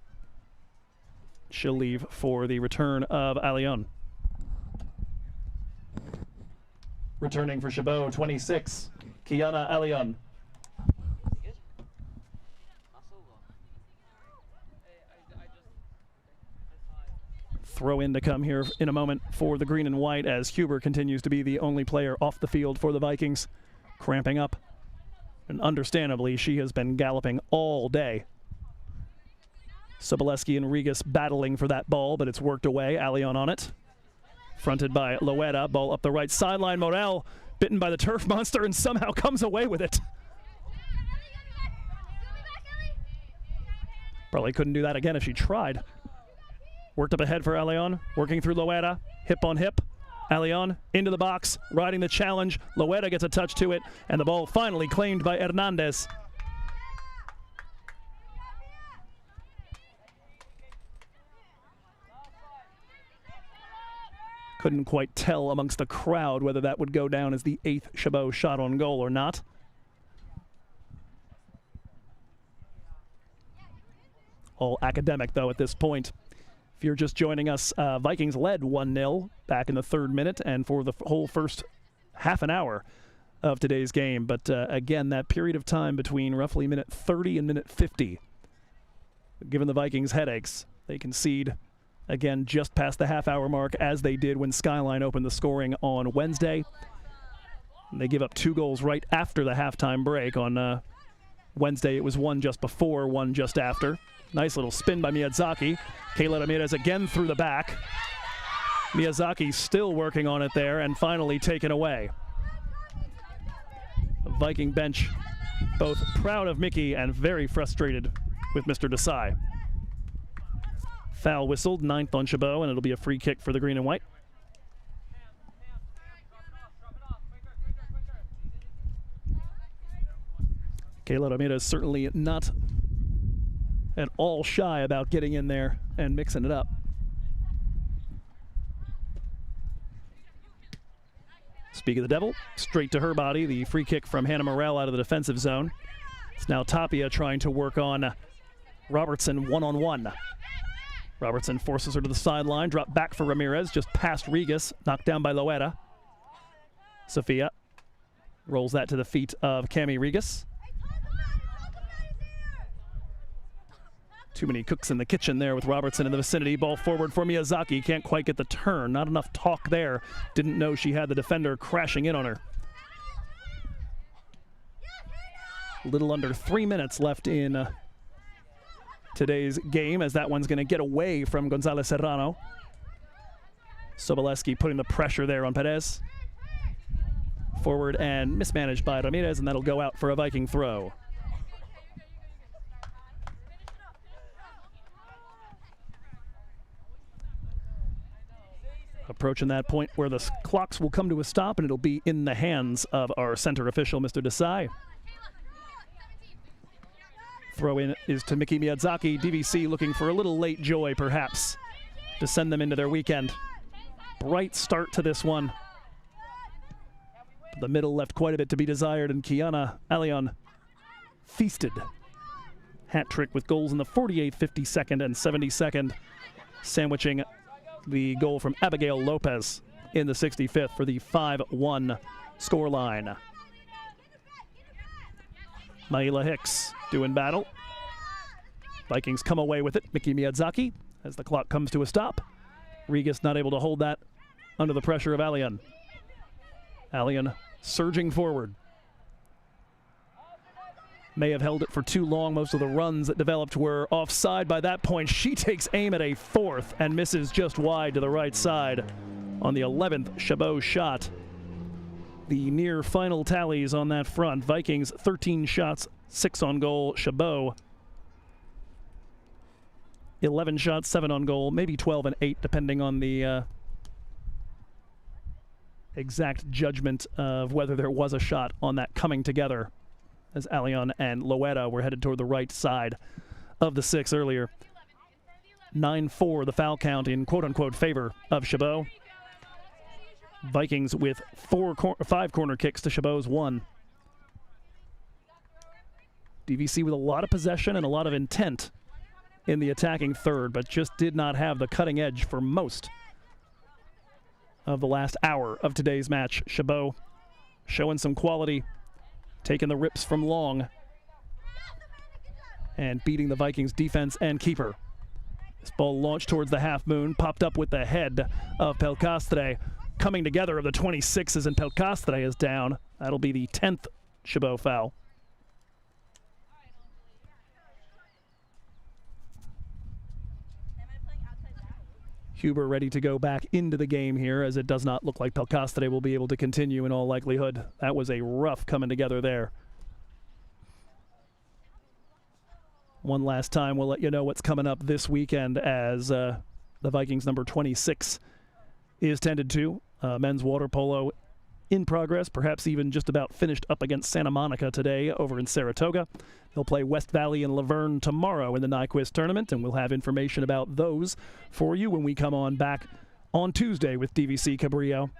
She'll leave for the return of Alion. Returning for Chabot, 26, Kiana Alion. Throw in to come here in a moment for the green and white as Huber continues to be the only player off the field for the Vikings, cramping up. And understandably, she has been galloping all day. Soboleski and Regas battling for that ball, but it's worked away. Alion on it. Fronted by Loera. Ball up the right sideline. Morel bitten by the turf monster and somehow comes away with it. Probably couldn't do that again if she tried. Worked up ahead for Alion, working through Loera, hip on hip. Alion into the box, riding the challenge. Loera gets a touch to it, and the ball finally claimed by Hernandez. Couldn't quite tell amongst the crowd whether that would go down as the 8th Chabot shot on goal or not. All academic, though, at this point. If you're just joining us, Vikings led 1-0 back in the 3rd minute and for the whole first half an hour of today's game. But again, that period of time between roughly minute 30 and minute 50, given the Vikings headaches, they concede again just past the half-hour mark as they did when Skyline opened the scoring on Wednesday. And they give up 2 goals right after the halftime break. On Wednesday, it was one just before, one just after. Nice little spin by Miyazaki. Kayla Ramirez again through the back. Miyazaki still working on it there and finally taken away. The Viking bench both proud of Mickey and very frustrated with Mr. Desai. Foul whistled, 9th on Chabot, and it'll be a free kick for the green and white. Kayla Ramirez certainly not at all shy about getting in there and mixing it up. Speak of the devil, straight to her body, the free kick from Hannah Morel out of the defensive zone. It's now Tapia trying to work on Robertson one-on-one. Robertson forces her to the sideline, drop back for Ramirez, just past Regas, knocked down by Loera. Sophia rolls that to the feet of Cami Regas. Too many cooks in the kitchen there with Robertson in the vicinity. Ball forward for Miyazaki. Can't quite get the turn. Not enough talk there. Didn't know she had the defender crashing in on her. A little under 3 minutes left in today's game as that one's going to get away from Gonzalez Serrano. Soboleski putting the pressure there on Perez. Forward and mismanaged by Ramirez, and that'll go out for a Viking throw. Approaching that point where the clocks will come to a stop, and it'll be in the hands of our center official, Mr. Desai. Throw in is to Miki Miyazaki. DVC looking for a little late joy, perhaps, to send them into their weekend. Bright start to this one. The middle left quite a bit to be desired, and Kiana Alion feasted. Hat trick with goals in the 48th, 52nd, and 72nd, sandwiching the goal from Abigail Lopez. in the 65th for the 5-1 scoreline. Maila Hicks doing battle. Vikings come away with it. Miki Miyazaki as the clock comes to a stop. Regis not able to hold that under the pressure of Allian. Allian surging forward. May have held it for too long. Most of the runs that developed were offside by that point. She takes aim at a fourth and misses just wide to the right side on the 11th Chabot shot. The near final tallies on that front. Vikings 13 shots, 6 on goal. Chabot 11 shots, 7 on goal, maybe 12 and 8 depending on the exact judgment of whether there was a shot on that coming together, as Allian and Loetta were headed toward the right side of the 6 earlier. 9-4 the foul count in quote-unquote favor of Chabot. Vikings with 5 corner kicks to Chabot's 1. DVC with a lot of possession and a lot of intent in the attacking third, but just did not have the cutting edge for most of the last hour of today's match. Chabot showing some quality, taking the rips from long, and beating the Vikings defense and keeper. This ball launched towards the half moon, popped up with the head of Pelcastre. Coming together of the 26s, and Pelcastre is down. That'll be the 10th Chabot foul. Huber ready to go back into the game here, as it does not look like Pelcastre will be able to continue in all likelihood. That was a rough coming together there. One last time, we'll let you know what's coming up this weekend as the Vikings number 26 is tended to. Men's water polo in progress, perhaps even just about finished up against Santa Monica today over in Saratoga. They'll play West Valley and Laverne tomorrow in the Nyquist tournament, and we'll have information about those for you when we come on back on Tuesday with DVC Cabrillo.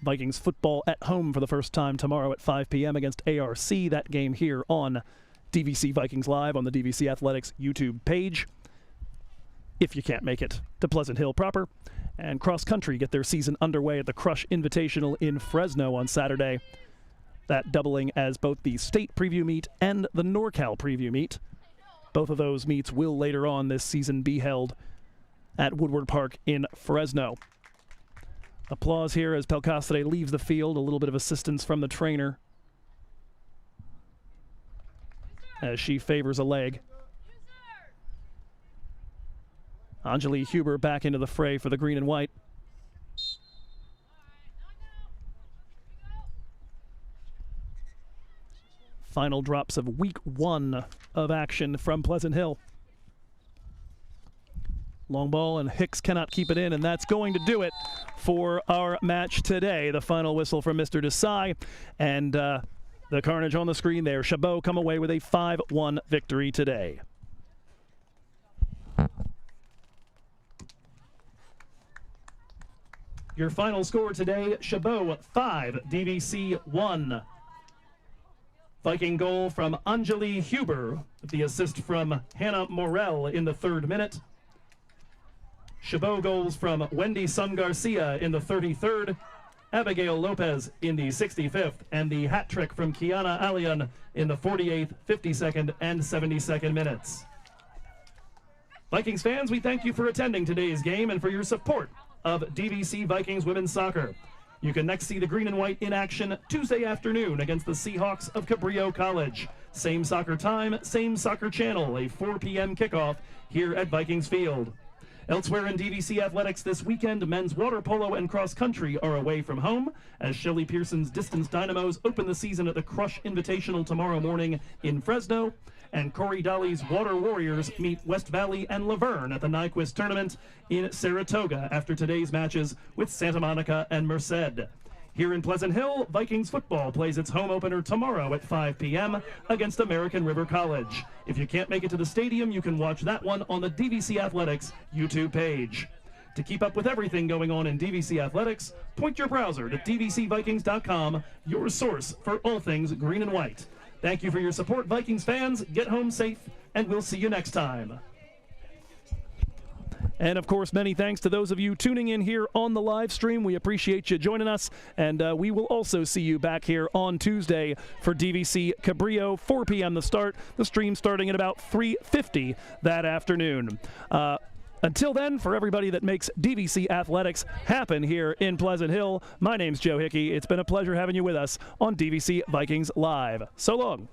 Vikings football at home for the first time tomorrow at 5 p.m. against ARC. That game here on DVC Vikings Live on the DVC Athletics YouTube page, if you can't make it to Pleasant Hill proper. And cross country get their season underway at the Crush Invitational in Fresno on Saturday. That doubling as both the state preview meet and the NorCal preview meet. Both of those meets will later on this season be held at Woodward Park in Fresno. Applause here as Pelcastre leaves the field. A little bit of assistance from the trainer as she favors a leg. Anjali Huber back into the fray for the green and white. Final drops of week 1 of action from Pleasant Hill. Long ball, and Hicks cannot keep it in, and that's going to do it for our match today. The final whistle from Mr. Desai, and the carnage on the screen there. Chabot come away with a 5-1 victory today. Your final score today, Chabot 5, DVC 1. Viking goal from Anjali Huber, the assist from Hannah Morel in the 3rd minute. Chabot goals from Wendy Sun Garcia in the 33rd, Abigail Lopez in the 65th, and the hat trick from Kiana Allian in the 48th, 52nd, and 72nd minutes. Vikings fans, we thank you for attending today's game and for your support of DVC Vikings Women's Soccer. You can next see the green and white in action Tuesday afternoon against the Seahawks of Cabrillo College. Same soccer time, same soccer channel, a 4 p.m. kickoff here at Vikings Field. Elsewhere in DVC athletics this weekend, men's water polo and cross country are away from home as Shelley Pearson's Distance Dynamos open the season at the Crush Invitational tomorrow morning in Fresno, and Corey Dolly's Water Warriors meet West Valley and Laverne at the Nyquist tournament in Saratoga after today's matches with Santa Monica and Merced. Here in Pleasant Hill, Vikings football plays its home opener tomorrow at 5 p.m. against American River College. If you can't make it to the stadium, you can watch that one on the DVC Athletics YouTube page. To keep up with everything going on in DVC Athletics, point your browser to dvcvikings.com, your source for all things green and white. Thank you for your support, Vikings fans. Get home safe, and we'll see you next time. And, of course, many thanks to those of you tuning in here on the live stream. We appreciate you joining us, and we will also see you back here on Tuesday for DVC Cabrillo, 4 p.m. the start. The stream starting at about 3:50 that afternoon. Until then, for everybody that makes DVC Athletics happen here in Pleasant Hill, my name's Joe Hickey. It's been a pleasure having you with us on DVC Vikings Live. So long.